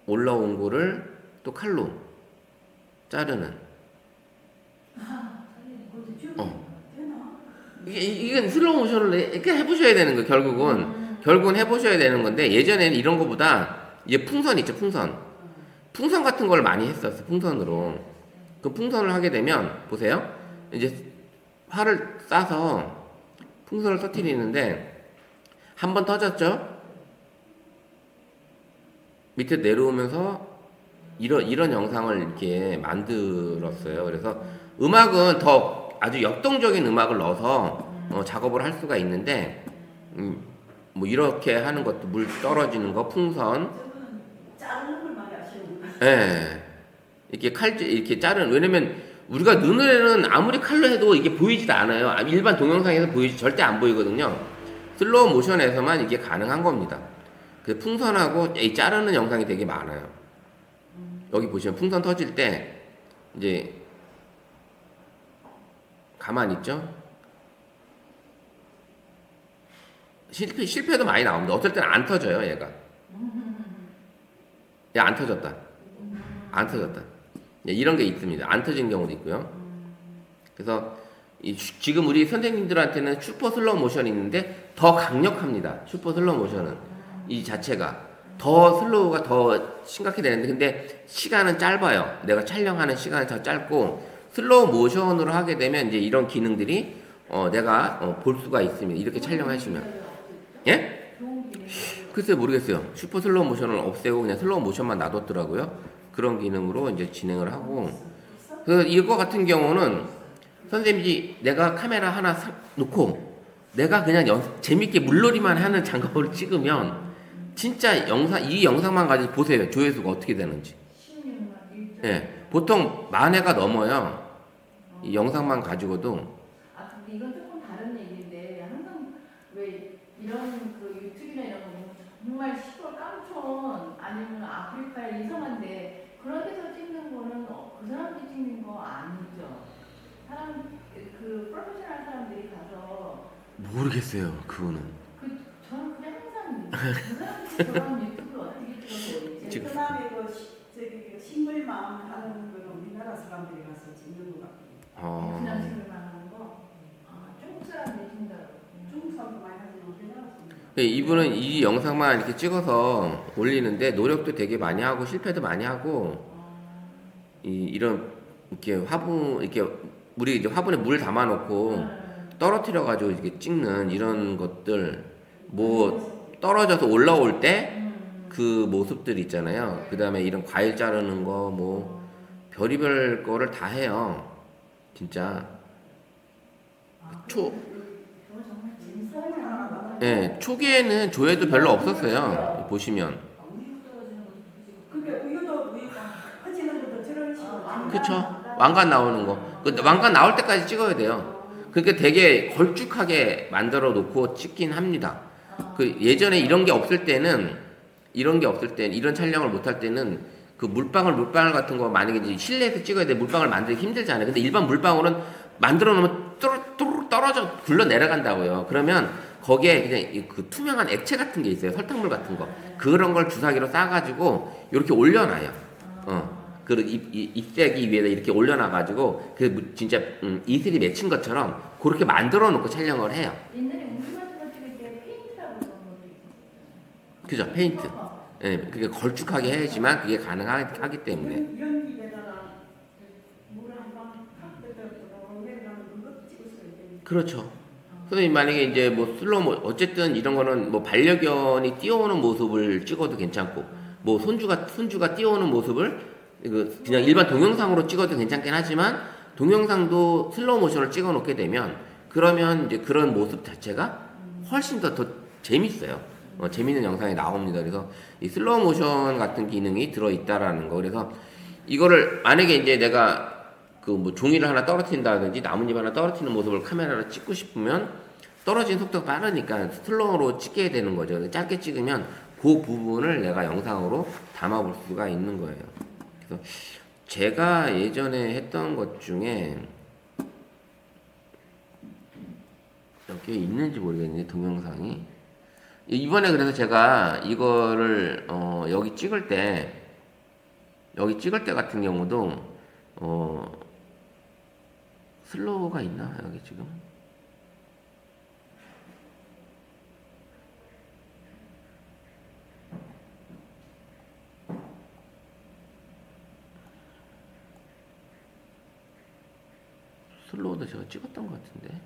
A: 올라온 거를 또 칼로 자르는. 이건 슬로우 모션을 이렇게 해보셔야 되는 거예요. 결국은 해보셔야 되는 건데 예전에는 이런 거보다 이제 풍선 있죠. 풍선 같은 걸 많이 했었어. 풍선으로. 그 풍선을 하게 되면 보세요. 이제 활을 쏴서 풍선을 터뜨리는데 한 번 터졌죠? 밑에 내려오면서 이런 영상을 이렇게 만들었어요. 그래서 음악은 더 아주 역동적인 음악을 넣어서 작업을 할 수가 있는데 뭐 이렇게 하는 것도 물 떨어지는 거 풍선
C: 자르는 걸 많이 아시는구나.
A: 예. 이렇게 이렇게 자른 왜냐면 우리가 눈에는 아무리 칼로 해도 이게 보이지도 않아요. 일반 동영상에서 절대 안 보이거든요. 슬로우 모션에서만 이게 가능한 겁니다. 그 풍선하고 이 자르는 영상이 되게 많아요. 여기 보시면 풍선 터질 때 이제 가만히 있죠. 실패도 많이 나옵니다. 어떨 때는 안 터져요, 얘가. 안 터졌다. 이런 게 있습니다. 안 터진 경우도 있고요. 그래서 지금 우리 선생님들한테는 슈퍼 슬로우 모션이 있는데 더 강력합니다. 슈퍼 슬로우 모션은 이 자체가 더 슬로우가 더 심각해 되는데 근데 시간은 짧아요. 내가 촬영하는 시간이 더 짧고 슬로우 모션으로 하게 되면 이제 이런 기능들이 내가 볼 수가 있습니다. 이렇게 촬영하시면 예? 글쎄 모르겠어요. 슈퍼 슬로우 모션을 없애고 그냥 슬로우 모션만 놔뒀더라고요. 그런 기능으로 이제 진행을 하고 이거 같은 경우는 선생님이 내가 카메라 하나 놓고 내가 그냥 재밌게 물놀이만 하는 장갑을 찍으면 진짜 이 영상만 가지고 보세요. 조회수가 어떻게 되는지. 예, 보통 10,000회가 넘어요. 이 영상만 가지고도.
B: 근데 이건 조금 다른 얘기인데 항상 왜 이런 그 유튜브나 이런 거 보면 정말 시골 깡촌 아니면 아프리카에 이상한데 그런 데서 찍는 거는 그 사람들이 찍는 거 아니죠. 그 프로페셔널 사람들이 가서
A: 모르겠어요. 그거는.
B: 저는 그냥 항상 그 사람들이 저런 유튜브를 어떻게 찍어서 올리지?
C: 베트남에 그 식물만 하는 거는 우리나라 사람들이 가서 찍는 것 같아요.
B: 그냥 식물만 하는 거? 중국 사람들이 찍는다고.
C: 중국 사람도 많이 하지만 우리나라 사람들.
A: 이분은 이 영상만 이렇게 찍어서 올리는데 노력도 되게 많이 하고 실패도 많이 하고 이런 이렇게 우리 이제 화분에 물 담아놓고 떨어뜨려 가지고 이렇게 찍는 이런 것들 뭐 떨어져서 올라올 때 그 모습들 있잖아요. 그 다음에 이런 과일 자르는 거 뭐 별의별 거를 다 해요. 진짜 초,
B: 그거 정말 재밌어요.
A: 예, 초기에는 조회도 별로 없었어요. 보시면.
C: 그게 우유도 커지는 것도 저런 식으로.
A: 그쵸? 왕관 나오는 거. 그 왕관 나올 때까지 찍어야 돼요. 그러니까 되게 걸쭉하게 만들어 놓고 찍긴 합니다. 그 예전에 이런 게 없을 때는 이런 촬영을 못 할 때는 그 물방울 같은 거 만약에 이제 실내에서 찍어야 돼 물방울 만들기 힘들잖아요. 근데 일반 물방울은 만들어 놓으면 뚜루뚜루 떨어져 굴러 내려간다고요. 그러면 거기에 그냥 그 투명한 액체 같은 게 있어요. 설탕물 같은 거. 그런 걸 주사기로 싸가지고 이렇게 올려놔요. 그 잎새기 위에다 이렇게 올려놔가지고 그 진짜 이슬이 맺힌 것처럼 그렇게 만들어 놓고 촬영을 해요.
B: 옛날에 우주 같은 거 찍을 때 페인트라고 그런 것도 있었어요.
A: 그죠? 페인트. 예, 그게 걸쭉하게 해야지만 그게 가능하기 때문에.
C: 연기에다가 물을 한방 탁 떠서 내려가면 그거 찍을 수가 있겠네.
A: 그렇죠. 선생님 만약에 이제 뭐 어쨌든 이런 거는 뭐 반려견이 뛰어오는 모습을 찍어도 괜찮고 뭐 손주가 뛰어오는 모습을 그냥 일반 동영상으로 찍어도 괜찮긴 하지만 동영상도 슬로우 모션을 찍어 놓게 되면 그러면 이제 그런 모습 자체가 훨씬 더 재밌어요. 재밌는 영상이 나옵니다. 그래서 이 슬로우 모션 같은 기능이 들어 있다라는 거. 그래서 이거를 만약에 이제 내가 그 뭐 종이를 하나 떨어뜨린다든지 나뭇잎 하나 떨어뜨리는 모습을 카메라로 찍고 싶으면 떨어지는 속도가 빠르니까 슬로우로 찍게 되는 거죠. 짧게 찍으면 그 부분을 내가 영상으로 담아볼 수가 있는 거예요. 그래서 제가 예전에 했던 것 중에 여기에 있는지 모르겠는데 동영상이 이번에 그래서 제가 이거를 여기 찍을 때 같은 경우도 슬로우가 있나 여기 지금 슬로우도 제가 찍었던 것 같은데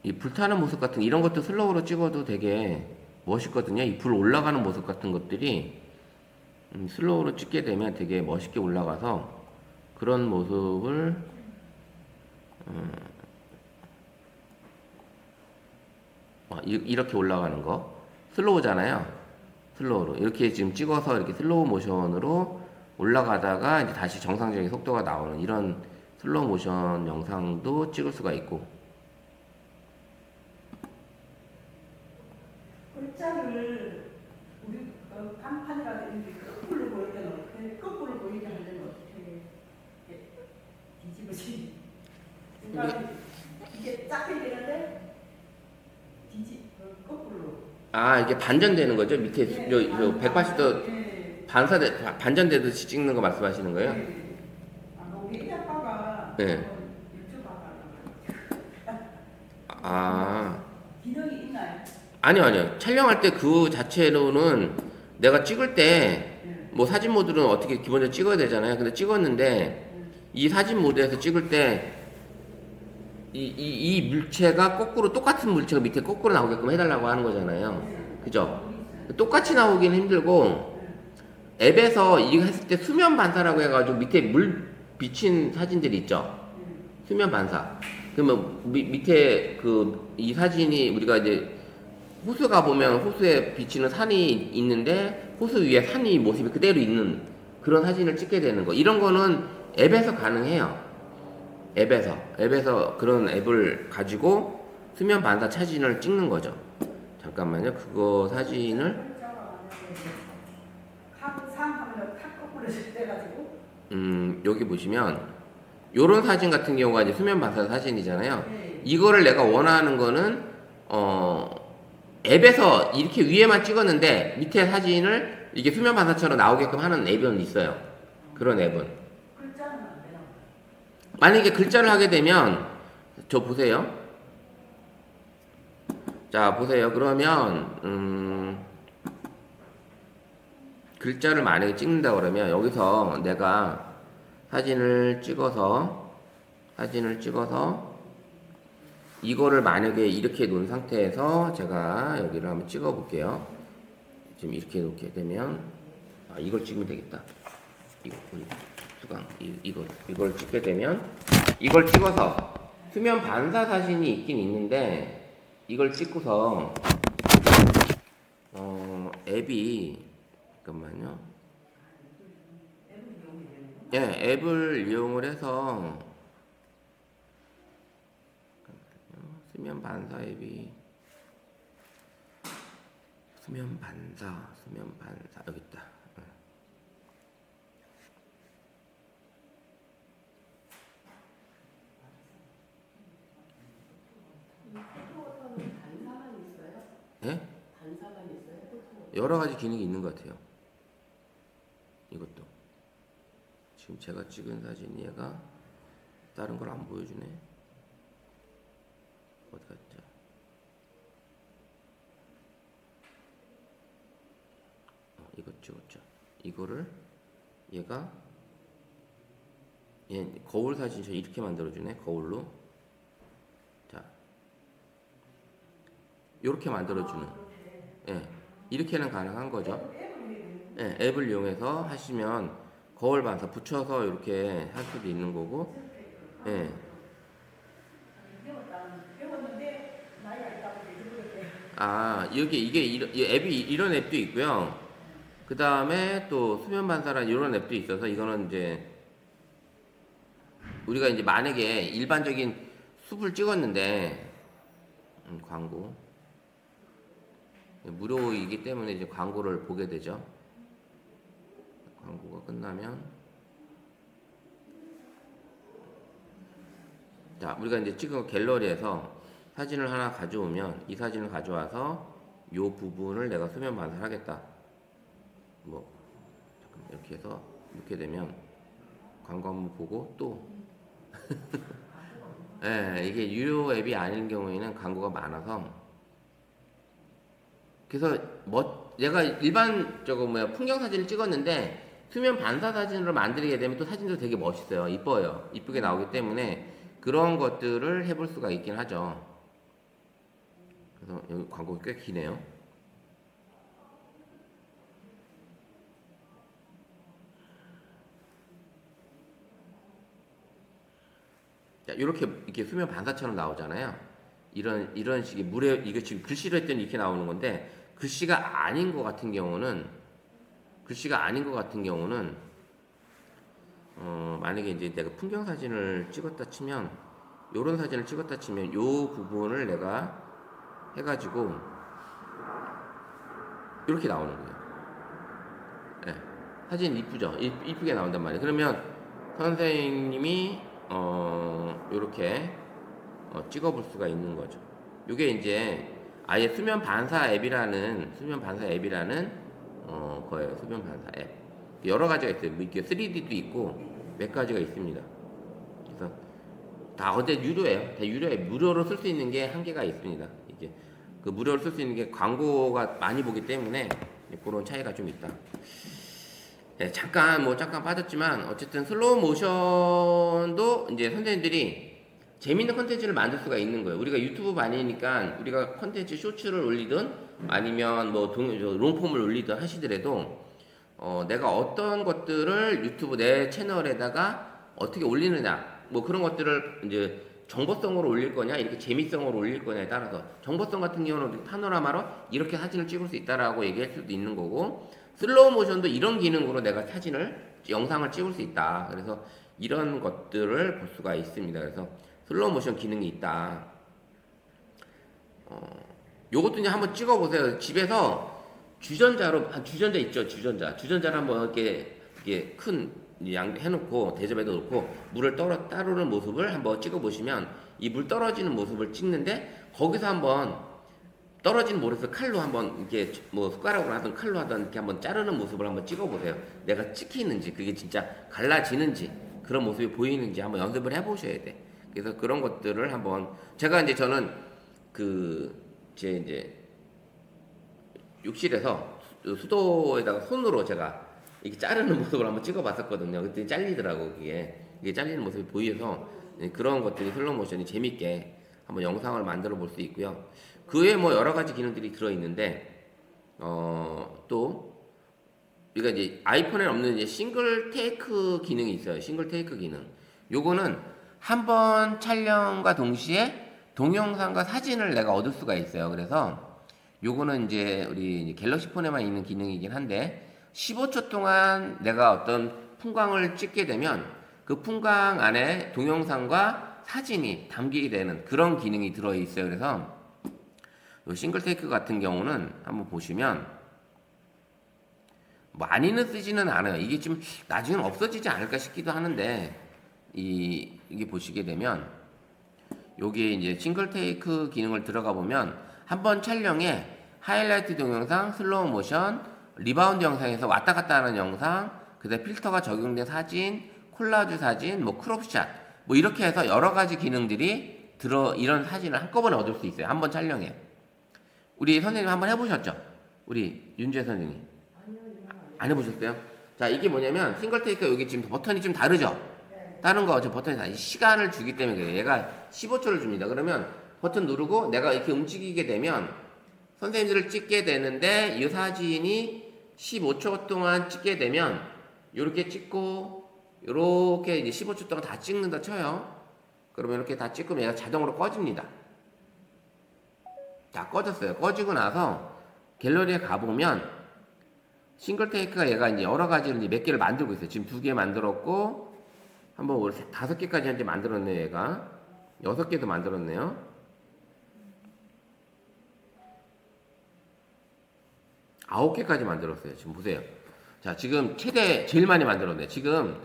A: 이 불타는 모습 같은 이런 것도 슬로우로 찍어도 되게 멋있거든요. 이 불 올라가는 모습 같은 것들이 슬로우로 찍게 되면 되게 멋있게 올라가서 그런 모습을 이렇게 올라가는 거 슬로우잖아요. 슬로우로 이렇게 지금 찍어서 이렇게 슬로우 모션으로 올라가다가 이제 다시 정상적인 속도가 나오는 이런 슬로우 모션 영상도 찍을 수가 있고.
C: 글자를 우리 간판이라든지 거꾸로 보일 때는 어떻게 거꾸로 보이게 하려면 어떻게 뒤집어지? 그러니까 이게 작게 되는데 거꾸로.
A: 아 이게 반전되는 거죠? 밑에
C: 네,
A: 180도
C: 네.
A: 반전되듯이 찍는 거 말씀하시는 거예요?
C: 네. 우리 아빠가
A: 네.
C: 유튜브 아빠가
A: 아
C: 기능이 있나요?
A: 아니요. 촬영할 때 그 자체로는 내가 찍을 때 뭐 사진 모드는 어떻게 기본적으로 찍어야 되잖아요. 근데 찍었는데 이 사진 모드에서 찍을 때 이 물체가 거꾸로 똑같은 물체가 밑에 거꾸로 나오게끔 해달라고 하는 거잖아요. 그죠? 똑같이 나오기는 힘들고 앱에서 이거 했을 때 수면 반사라고 해가지고 밑에 물 비친 사진들이 있죠. 수면 반사. 그러면 밑에 이 사진이 우리가 이제 호수가 보면 호수에 비치는 산이 있는데 호수 위에 산이 모습이 그대로 있는 그런 사진을 찍게 되는 거. 이런 거는 앱에서 가능해요. 앱에서 그런 앱을 가지고 수면 반사 사진을 찍는 거죠. 잠깐만요. 그거 사진을
C: 상하면 탁 거꾸로 돼가지고.
A: 여기 보시면 요런 사진 같은 경우가 이제 수면 반사 사진이잖아요.
C: 네.
A: 이거를 내가 원하는 거는 앱에서 이렇게 위에만 찍었는데 밑에 사진을 이게 수면 반사처럼 나오게끔 하는 앱은 있어요. 그런 앱은.
C: 글자는 안 되나?
A: 만약에 글자를 하게 되면 저 보세요. 자 보세요. 그러면 글자를 만약에 찍는다 그러면 여기서 내가 사진을 찍어서 이거를 만약에 이렇게 놓은 상태에서 제가 여기를 한번 찍어 볼게요. 지금 이렇게 놓게 되면 이걸 찍으면 되겠다. 이걸 찍게 되면 이걸 찍어서 수면 반사 사진이 있긴 있는데 이걸 찍고서 앱이 잠깐만요. 예, 앱을 이용을 해서 수면 반사 앱이 수면 반사 여기 있다.
B: 반사만 있어요?
A: 예?
B: 반사만 있어요?
A: 여러 가지 기능이 있는 것 같아요. 이것도 지금 제가 찍은 사진 얘가 다른 걸 안 보여주네. 어디 갔죠? 이거 찍었죠. 이거를 얘가 얘 거울 사진 저 이렇게 만들어주네. 거울로 자 이렇게 만들어주는 예 이렇게는 가능한 거죠. 예, 앱을 이용해서 하시면 거울 반사 붙여서 이렇게 할 수도 있는 거고 예.
C: 배웠는데 나이가 있다고 얘기했는데
A: 아 여기 이게 이 앱이 이런 앱도 있고요. 그 다음에 또 수면 반사란 이런 앱도 있어서 이거는 이제 우리가 이제 만약에 일반적인 숲을 찍었는데 광고 무료이기 때문에 이제 광고를 보게 되죠. 광고가 끝나면 자 우리가 이제 찍은 갤러리에서 사진을 하나 가져오면 이 사진을 가져와서 요 부분을 내가 수면 반사를 하겠다. 뭐 잠깐 이렇게 해서 이렇게 되면 광고 한번 보고 또 예, 이게 유료 앱이 아닌 경우에는 광고가 많아서 그래서 얘가 일반적으로 풍경 사진을 찍었는데 수면 반사 사진으로 만들게 되면 또 사진도 되게 멋있어요. 이뻐요. 이쁘게 나오기 때문에 그런 것들을 해볼 수가 있긴 하죠. 그래서 여기 광고가 꽤 기네요. 자, 이렇게 수면 반사처럼 나오잖아요. 이런 식의 물에 이게 지금 글씨로 했더니 이렇게 나오는 건데 글씨가 아닌 것 같은 경우는 만약에 이제 내가 풍경 사진을 찍었다 치면 요런 사진을 찍었다 치면 요 부분을 내가 해가지고 이렇게 나오는 거예요. 네. 사진 이쁘죠? 이쁘게 나온단 말이에요. 그러면 선생님이 요렇게 찍어볼 수가 있는 거죠. 요게 이제 아예 수면 반사 앱이라는 거예요. 수면 반사 앱. 여러 가지가 있어요. 뭐 이렇게 3D도 있고 몇 가지가 있습니다. 그래서 다 근데 유료예요. 다 유료에 무료로 쓸 수 있는 게 한계가 있습니다. 이제 그 무료로 쓸 수 있는 게 광고가 많이 보기 때문에 그런 차이가 좀 있다. 네, 잠깐 빠졌지만 어쨌든 슬로우 모션도 이제 선생님들이 재밌는 컨텐츠를 만들 수가 있는 거예요. 우리가 유튜브 많이니까 우리가 컨텐츠 쇼츠를 올리든 아니면 뭐 롱폼을 올리든 하시더라도 내가 어떤 것들을 유튜브 내 채널에다가 어떻게 올리느냐 뭐 그런 것들을 이제 정보성으로 올릴 거냐 이렇게 재미성으로 올릴 거냐에 따라서 정보성 같은 경우는 파노라마로 이렇게 사진을 찍을 수 있다라고 얘기할 수도 있는 거고 슬로우 모션도 이런 기능으로 내가 영상을 찍을 수 있다. 그래서 이런 것들을 볼 수가 있습니다. 그래서 슬로우 모션 기능이 있다. 요것도 이제 한번 찍어보세요. 집에서 주전자 있죠? 주전자를 한번 이렇게 큰 양 해놓고 대접에다 놓고 물을 따르는 모습을 한번 찍어보시면 이 물 떨어지는 모습을 찍는데 거기서 한번 떨어진 물에서 칼로 한번 이렇게 뭐 숟가락으로 하든 칼로 하든 이렇게 한번 자르는 모습을 한번 찍어보세요. 내가 찍히는지 그게 진짜 갈라지는지 그런 모습이 보이는지 한번 연습을 해보셔야 돼. 그래서 그런 것들을 한번 저는 제 이제 욕실에서 수도에다가 손으로 제가 이렇게 자르는 모습을 한번 찍어봤었거든요. 그때 잘리더라고 이게 잘리는 모습이 보여서 그런 것들이 슬로우 모션이 재밌게 한번 영상을 만들어 볼 수 있고요. 그 외에 뭐 여러 가지 기능들이 들어 있는데 또 우리가 이제 아이폰에 없는 이제 싱글 테이크 기능이 있어요. 싱글 테이크 기능. 요거는 한 번 촬영과 동시에 동영상과 사진을 내가 얻을 수가 있어요. 그래서 요거는 이제 우리 갤럭시 폰에만 있는 기능이긴 한데 15초 동안 내가 어떤 풍광을 찍게 되면 그 풍광 안에 동영상과 사진이 담기게 되는 그런 기능이 들어 있어요. 그래서 요 싱글 테이크 같은 경우는 한번 보시면 많이는 쓰지는 않아요. 이게 좀 나중에는 없어지지 않을까 싶기도 하는데 이게 보시게 되면 여기에 이제 싱글 테이크 기능을 들어가 보면 한번 촬영에 하이라이트 동영상, 슬로우 모션, 리바운드 영상에서 왔다 갔다 하는 영상, 그다음에 필터가 적용된 사진, 콜라주 사진, 뭐 크롭샷, 뭐 이렇게 해서 여러 가지 기능들이 이런 사진을 한꺼번에 얻을 수 있어요. 한번 촬영에. 우리 선생님 한번 해보셨죠? 우리 윤재 선생님. 안 해보셨어요? 자, 이게 뭐냐면 싱글 테이크 여기 지금 버튼이 좀 다르죠? 다른 거 저 버튼이 다 시간을 주기 때문에 그래요. 얘가 15초를 줍니다. 그러면 버튼 누르고 내가 이렇게 움직이게 되면 선생님들을 찍게 되는데 이 사진이 15초 동안 찍게 되면 이렇게 찍고 이렇게 이제 15초 동안 다 찍는다 쳐요. 그러면 이렇게 다 찍으면 얘가 자동으로 꺼집니다. 자, 꺼졌어요. 꺼지고 나서 갤러리에 가보면 싱글 테이크가 얘가 이제 여러 가지를 이제 몇 개를 만들고 있어요. 지금 2개 만들었고 한번 5개까지 현재 만들었네요. 얘가 6개도 만들었네요. 아홉 개까지 만들었어요. 지금 보세요. 자, 지금 최대 제일 많이 만들었네요. 지금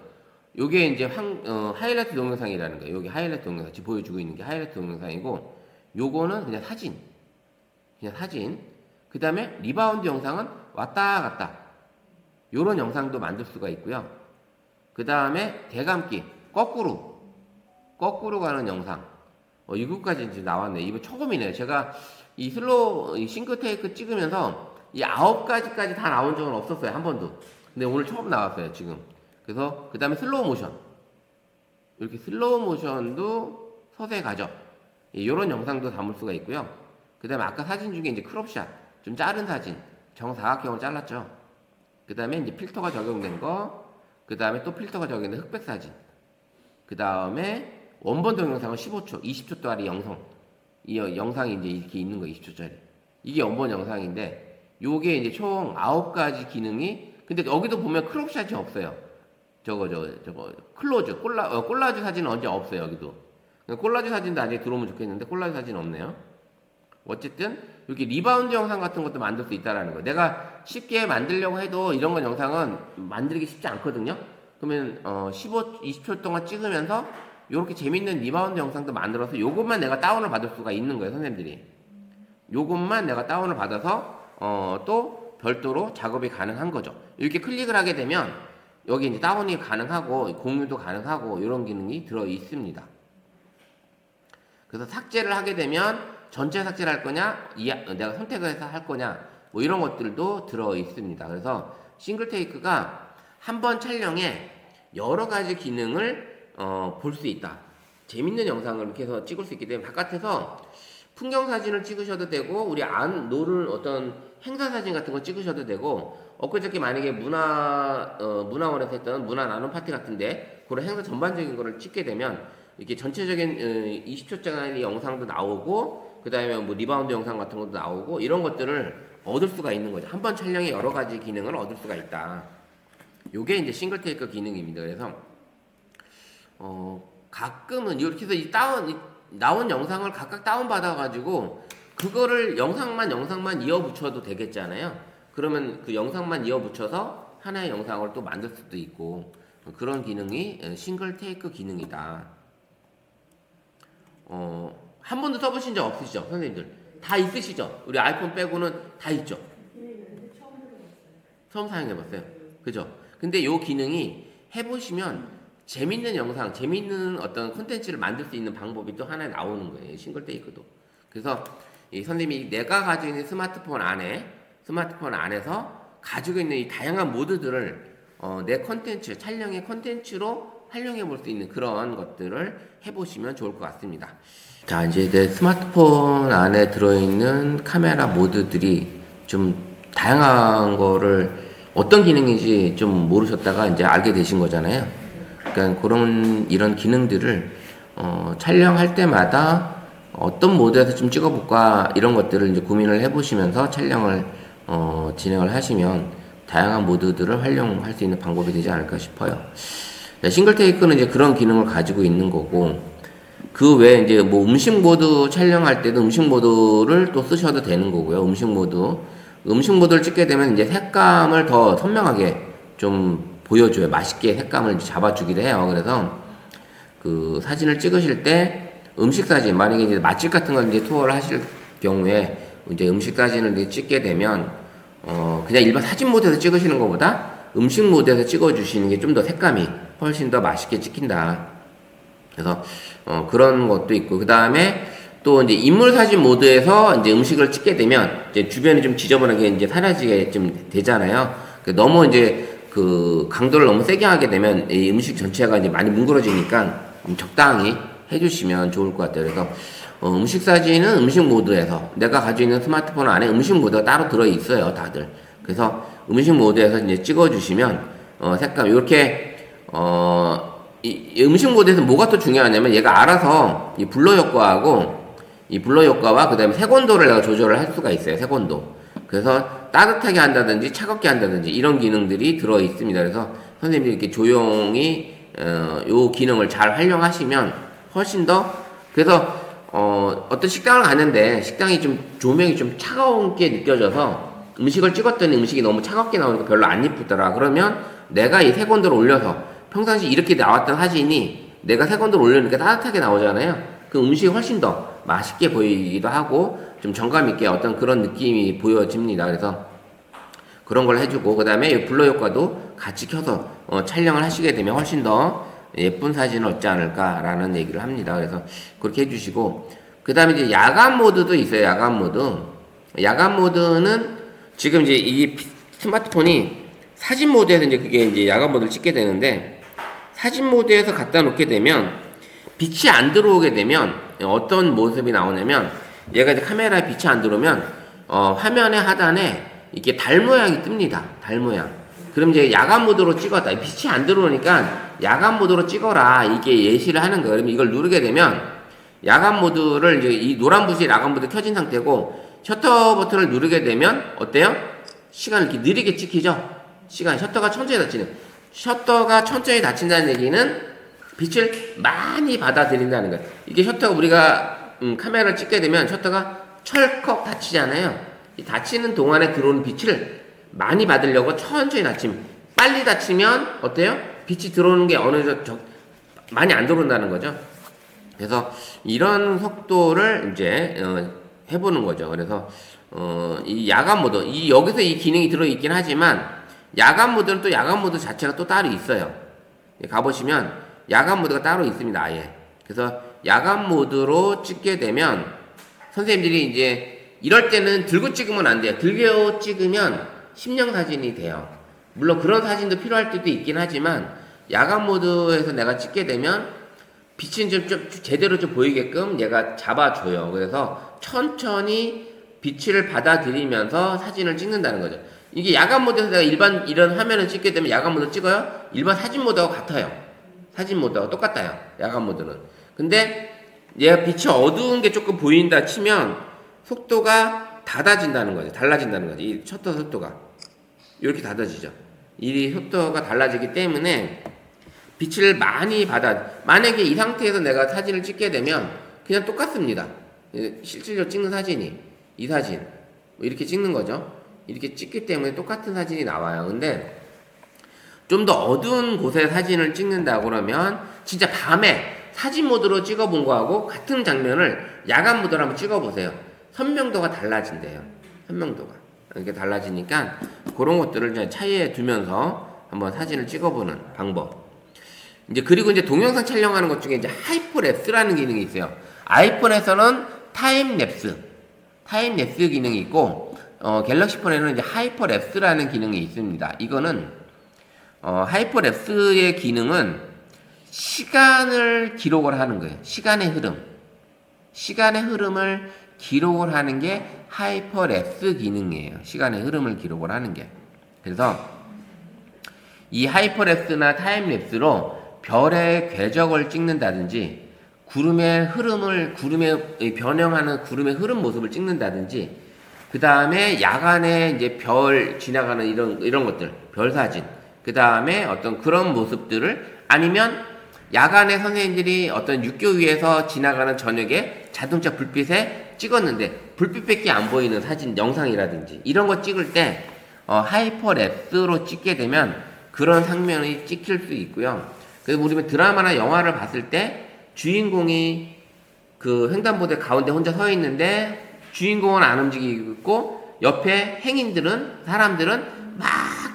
A: 요게 이제 하이라이트 동영상이라는 거예요. 여기 하이라이트 동영상 지금 보여주고 있는 게 하이라이트 동영상이고 요거는 그냥 사진. 그 다음에 리바운드 영상은 왔다 갔다 요런 영상도 만들 수가 있고요. 그 다음에 대감기 거꾸로 가는 영상 이거까지 이제 나왔네. 이거 처음이네요. 제가 이 싱글 테이크 찍으면서 이 9가지까지 다 나온 적은 없었어요. 한 번도. 근데 오늘 처음 나왔어요. 지금. 그래서 그 다음에 슬로우 모션 이렇게 슬로우 모션도 서서히 가죠. 이런 영상도 담을 수가 있고요. 그 다음에 아까 사진 중에 이제 크롭샷 좀 자른 사진 정사각형으로 잘랐죠. 그 다음에 이제 필터가 적용된 거, 그 다음에 또 필터가 적용된 흑백 사진, 그 다음에 원본 동영상은 15초, 20초 동안의 이 영상이 이제 이렇게 있는 거 20초짜리. 이게 원본 영상인데, 요게 이제 총 9가지 기능이, 근데 여기도 보면 크롭샷이 없어요. 저거, 콜라주 사진은 언제 없어요, 여기도. 콜라주 사진도 나중에 들어오면 좋겠는데, 콜라주 사진은 없네요. 어쨌든 이렇게 리바운드 영상 같은 것도 만들 수 있다라는 거예요. 내가 쉽게 만들려고 해도 이런 건 영상은 만들기 쉽지 않거든요. 그러면 20초 동안 찍으면서 이렇게 재밌는 리바운드 영상도 만들어서 요것만 내가 다운을 받을 수가 있는 거예요, 선생님들이. 요것만 내가 다운을 받아서 또 별도로 작업이 가능한 거죠. 이렇게 클릭을 하게 되면 여기 이제 다운이 가능하고 공유도 가능하고 이런 기능이 들어 있습니다. 그래서 삭제를 하게 되면 전체 삭제를 할 거냐, 내가 선택을 해서 할 거냐, 뭐 이런 것들도 들어 있습니다. 그래서 싱글 테이크가 한 번 촬영에 여러 가지 기능을 볼 수 있다. 재밌는 영상을 이렇게 해서 찍을 수 있기 때문에 바깥에서 풍경 사진을 찍으셔도 되고, 우리 안 노를 어떤 행사 사진 같은 거 찍으셔도 되고, 엊그저께 만약에 문화원에서 했던 문화 나눔 파티 같은데 그런 행사 전반적인 거를 찍게 되면 이렇게 전체적인 20초짜리 영상도 나오고, 그 다음에 뭐 리바운드 영상 같은 것도 나오고, 이런 것들을 얻을 수가 있는 거죠. 한 번 촬영에 여러 가지 기능을 얻을 수가 있다. 요게 이제 싱글 테이크 기능입니다. 그래서 가끔은 이렇게 해서 나온 영상을 각각 다운 받아가지고 그거를 영상만 이어 붙여도 되겠잖아요. 그러면 그 영상만 이어 붙여서 하나의 영상을 또 만들 수도 있고, 그런 기능이 싱글 테이크 기능이다. 한 번도 써보신 적 없으시죠? 선생님들 다 있으시죠? 우리 아이폰 빼고는 다 있죠? 처음 사용해봤어요. 그죠? 근데 요 기능이 해보시면 재밌는 영상, 재밌는 어떤 콘텐츠를 만들 수 있는 방법이 또 하나 나오는 거예요. 싱글 테이크도. 그래서 이 선생님이 내가 가지고 있는 스마트폰 안에서 가지고 있는 이 다양한 모드들을 내 콘텐츠, 촬영의 콘텐츠로 활용해 볼 수 있는 그런 것들을 해보시면 좋을 것 같습니다. 자, 이제 내 스마트폰 안에 들어있는 카메라 모드들이 좀 다양한 거를 어떤 기능인지 좀 모르셨다가 이제 알게 되신 거잖아요. 그러니까 이런 기능들을 촬영할 때마다 어떤 모드에서 좀 찍어볼까 이런 것들을 이제 고민을 해보시면서 촬영을 진행을 하시면 다양한 모드들을 활용할 수 있는 방법이 되지 않을까 싶어요. 싱글 테이크는 이제 그런 기능을 가지고 있는 거고, 그 외에 이제 뭐 음식 모드 촬영할 때도 음식 모드를 또 쓰셔도 되는 거고요. 음식 모드를 찍게 되면 이제 색감을 더 선명하게 좀 보여줘요. 맛있게 색감을 이제 잡아주기도 해요. 그래서 그 사진을 찍으실 때 음식 사진, 만약에 이제 맛집 같은 걸 이제 투어를 하실 경우에 이제 음식 사진을 이제 찍게 되면 그냥 일반 사진 모드에서 찍으시는 것보다 음식 모드에서 찍어주시는 게 좀 더 색감이 훨씬 더 맛있게 찍힌다. 그래서 그런 것도 있고, 그 다음에 또 이제 인물 사진 모드에서 이제 음식을 찍게 되면 이제 주변이 좀 지저분하게 이제 사라지게 좀 되잖아요. 너무 이제 그 강도를 너무 세게 하게 되면 이 음식 전체가 이제 많이 뭉그러지니까 적당히 해주시면 좋을 것 같아요. 그래서 음식 사진은 음식 모드에서, 내가 가지고 있는 스마트폰 안에 음식 모드가 따로 들어 있어요, 다들. 그래서 음식 모드에서 이제 찍어주시면 색감 이렇게 이 음식 모드에서 뭐가 또 중요하냐면 얘가 알아서 이 블러 효과와 그 다음에 색온도를 내가 조절을 할 수가 있어요. 색온도. 그래서 따뜻하게 한다든지 차갑게 한다든지 이런 기능들이 들어 있습니다. 그래서 선생님들이 이렇게 조용히 요 기능을 잘 활용하시면 훨씬 더, 그래서 어떤 식당을 가는데 식당이 좀 조명이 좀 차가운게 느껴져서 음식을 찍었더니 음식이 너무 차갑게 나오니까 별로 안 이쁘더라. 그러면 내가 이 색온도를 올려서 평상시 이렇게 나왔던 사진이 내가 색온도를 올려놓으니까 따뜻하게 나오잖아요. 그 음식이 훨씬 더 맛있게 보이기도 하고 좀 정감 있게 어떤 그런 느낌이 보여집니다. 그래서 그런 걸 해주고, 그 다음에 블러 효과도 같이 켜서 촬영을 하시게 되면 훨씬 더 예쁜 사진을 얻지 않을까라는 얘기를 합니다. 그래서 그렇게 해주시고, 그 다음에 이제 야간 모드도 있어요. 야간 모드는 지금 이제 이 스마트폰이 사진 모드에서 이제 그게 이제 야간 모드를 찍게 되는데, 사진 모드에서 갖다 놓게 되면 빛이 안 들어오게 되면 어떤 모습이 나오냐면, 얘가 이제 카메라에 빛이 안 들어오면 화면의 하단에 이렇게 달 모양이 뜹니다. 달 모양. 그럼 이제 야간 모드로 찍었다. 빛이 안 들어오니까 야간 모드로 찍어라. 이게 예시를 하는 거예요. 그러면 이걸 누르게 되면 야간 모드를 이제 이 노란 불이 야간 모드 켜진 상태고, 셔터 버튼을 누르게 되면 어때요? 시간을 이렇게 느리게 찍히죠? 셔터가 천천히 닫힌다는 얘기는 빛을 많이 받아들인다는 거예요. 이게 셔터가 우리가 카메라를 찍게 되면 셔터가 철컥 닫히잖아요. 이 닫히는 동안에 들어오는 빛을 많이 받으려고 천천히 닫히면, 빨리 닫히면 어때요? 빛이 들어오는 게 많이 안 들어온다는 거죠. 그래서 이런 속도를 이제 해보는 거죠. 그래서 이 야간 모드, 여기서 이 기능이 들어있긴 하지만 야간 모드는 또 야간 모드 자체가 또 따로 있어요. 가보시면 야간 모드가 따로 있습니다. 아예. 그래서 야간 모드로 찍게 되면 선생님들이 이제 이럴 때는 들고 찍으면 안 돼요. 들고 찍으면 심령 사진이 돼요. 물론 그런 사진도 필요할 때도 있긴 하지만 야간 모드에서 내가 찍게 되면 빛은 좀 제대로 좀 보이게끔 얘가 잡아줘요. 그래서 천천히 빛을 받아들이면서 사진을 찍는다는 거죠. 이게 야간 모드에서 내가 일반 이런 화면을 찍게 되면 야간 모드 찍어요? 일반 사진 모드하고 같아요. 사진 모드하고 똑같아요. 야간 모드는. 근데 얘가 빛이 어두운 게 조금 보인다 치면 속도가 달라진다는 거죠. 이 셔터 속도가 이렇게 닫아지죠. 이 속도가 달라지기 때문에 빛을 많이 만약에 이 상태에서 내가 사진을 찍게 되면 그냥 똑같습니다. 실질적으로 찍는 사진이 이 사진 이렇게 찍는 거죠. 이렇게 찍기 때문에 똑같은 사진이 나와요. 근데 좀 더 어두운 곳에 사진을 찍는다고 그러면 진짜 밤에 사진 모드로 찍어본 거하고 같은 장면을 야간 모드로 한번 찍어보세요. 선명도가 달라진대요. 선명도가 이렇게 달라지니까 그런 것들을 이제 차이에 두면서 한번 사진을 찍어보는 방법. 이제 그리고 이제 동영상 촬영하는 것 중에 이제 하이퍼랩스라는 기능이 있어요. 아이폰에서는 타임랩스 기능이 있고, 갤럭시 폰에는 이제 하이퍼랩스라는 기능이 있습니다. 이거는 하이퍼랩스의 기능은 시간을 기록을 하는 거예요. 시간의 흐름을 기록을 하는 게 하이퍼랩스 기능이에요. 시간의 흐름을 기록을 하는 게. 그래서 이 하이퍼랩스나 타임랩스로 별의 궤적을 찍는다든지 구름의 흐름을 구름의 변형하는 구름의 흐름 모습을 찍는다든지 그 다음에 야간에 이제 별 지나가는 이런 것들 별 사진 그 다음에 어떤 그런 모습들을 아니면 야간에 선생님들이 어떤 육교 위에서 지나가는 저녁에 자동차 불빛에 찍었는데 불빛밖에 안 보이는 사진 영상이라든지 이런 거 찍을 때 하이퍼랩스로 찍게 되면 그런 장면이 찍힐 수 있고요. 그래서 우리가 드라마나 영화를 봤을 때 주인공이 그 횡단보도 가운데 혼자 서 있는데 주인공은 안 움직이고 있고 옆에 행인들은 사람들은 막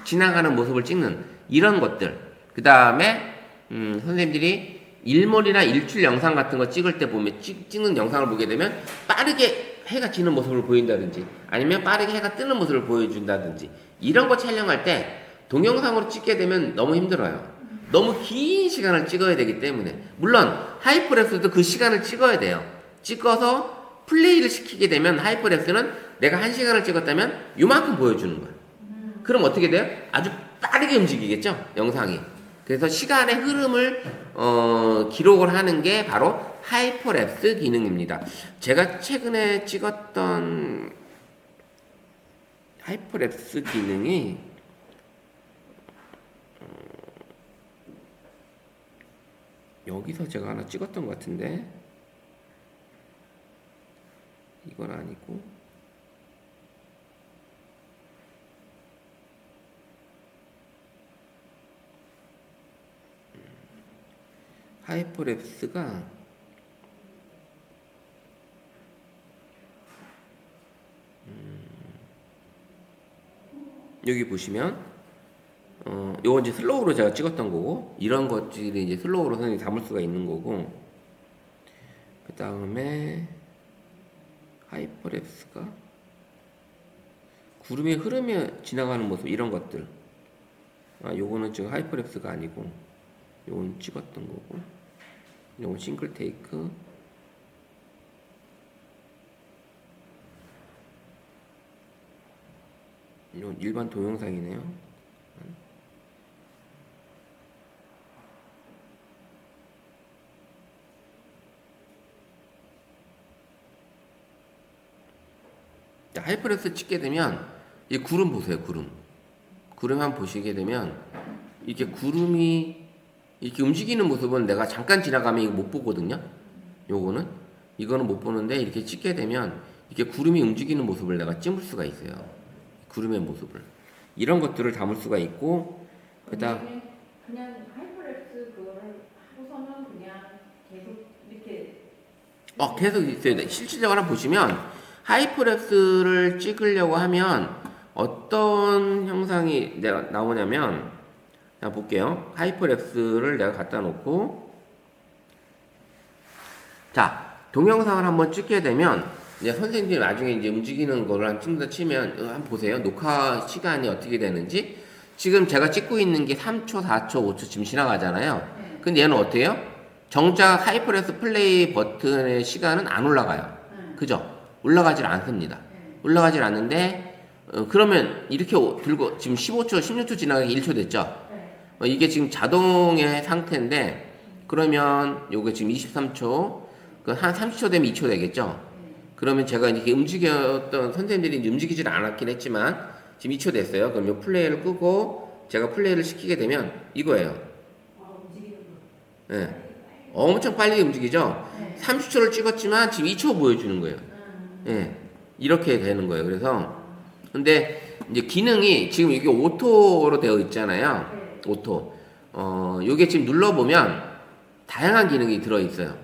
A: 지나가는 모습을 찍는 이런 것들. 그 다음에 선생님들이 일몰이나 일출 영상 같은 거 찍을 때 보면 찍는 영상을 보게 되면 빠르게 해가 지는 모습을 보인다든지 아니면 빠르게 해가 뜨는 모습을 보여준다든지 이런 거 촬영할 때 동영상으로 찍게 되면 너무 힘들어요. 너무 긴 시간을 찍어야 되기 때문에 물론 하이퍼랩스도 그 시간을 찍어야 돼요. 찍어서 플레이를 시키게 되면 하이퍼랩스는 내가 1시간을 찍었다면 요만큼 보여주는 거야. 그럼 어떻게 돼요? 아주 빠르게 움직이겠죠? 영상이. 그래서 시간의 흐름을 기록을 하는 게 바로 하이퍼랩스 기능입니다. 제가 최근에 찍었던 하이퍼랩스 기능이 여기서 제가 하나 찍었던 것 같은데 이건 아니고 하이퍼랩스가 여기 보시면 요건 이제 슬로우로 제가 찍었던 거고 이런 것들이 이제 슬로우로 선생님이 담을 수가 있는 거고 그 다음에 하이퍼랩스가 구름의 흐름에 지나가는 모습 이런 것들 요거는 지금 하이퍼랩스가 아니고 요건 찍었던 거고 요건 싱글 테이크 이건 일반 동영상이네요. 하이퍼랩스 찍게 되면 이 구름 보세요. 구름 한번 보시게 되면 이렇게 구름이 이렇게 움직이는 모습은 내가 잠깐 지나가면 이거 못 보거든요. 이거는 못 보는데 이렇게 찍게 되면 이렇게 구름이 움직이는 모습을 내가 찍을 수가 있어요. 구름의 모습을 이런 것들을 담을 수가 있고 그다음
B: 그냥 하이퍼랩스 그거를 하고서는 그냥 계속 이렇게
A: 계속 있어야 돼. 실질적으로 보시면 하이퍼랩스를 찍으려고 하면 어떤 형상이 내가 나오냐면 자 볼게요. 하이퍼랩스를 내가 갖다 놓고 자 동영상을 한번 찍게 되면 이제 선생님들이 나중에 이제 움직이는 거를 한 찍는다 치면 한번 보세요. 녹화 시간이 어떻게 되는지 지금 제가 찍고 있는 게 3초, 4초, 5초 지금 지나가잖아요. 근데 얘는 어때요? 정작 하이퍼랩스 플레이 버튼의 시간은 안 올라가요. 그죠? 올라가질 않습니다. 올라가질 않는데 그러면 이렇게 들고 지금 15초, 16초 지나가기 1초 됐죠? 이게 지금 자동의 상태인데 그러면 요게 지금 23초 한 30초 되면 2초 되겠죠? 그러면 제가 이렇게 움직였던 선생님들이 이제 움직이질 않았긴 했지만 지금 2초 됐어요. 그럼 요 플레이를 끄고 제가 플레이를 시키게 되면 이거예요. 네. 엄청 빨리 움직이죠? 30초를 찍었지만 지금 2초 보여주는 거예요. 네. 이렇게 되는 거예요. 그래서 근데 이제 기능이 지금 이게 오토로 되어 있잖아요. 오토. 요게 지금 눌러보면 다양한 기능이 들어있어요.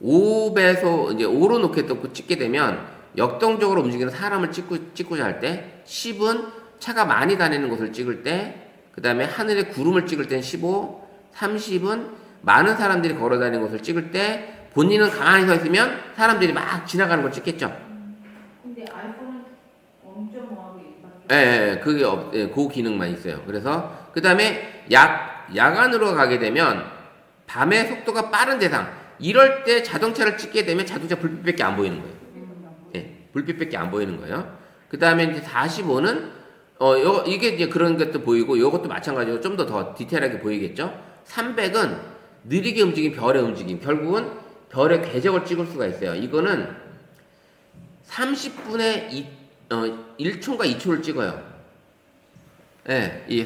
A: 5배속, 이제 5로 놓게 또 찍게 되면 역동적으로 움직이는 사람을 찍고자 할 때, 10은 차가 많이 다니는 곳을 찍을 때, 그 다음에 하늘에 구름을 찍을 땐 15, 30은 많은 사람들이 걸어 다니는 곳을 찍을 때, 본인은 가만히 서 있으면 사람들이 막 지나가는 걸 찍겠죠.
B: 근데 아이폰은 엄청 뭐하게
A: 그게 그 기능만 있어요. 그래서 그 다음에 야간으로 가게 되면 밤의 속도가 빠른 대상 이럴 때 자동차를 찍게 되면 자동차 불빛밖에 안 보이는 거예요. 불빛밖에 안 보이는 거예요. 그 다음에 이제 45는 이게 이제 그런 것도 보이고 이것도 마찬가지로 좀 더 디테일하게 보이겠죠. 300은 느리게 움직인 별의 움직임. 결국은 별의 궤적을 찍을 수가 있어요. 이거는 30분에 1초인가 2초를 찍어요. 예, 이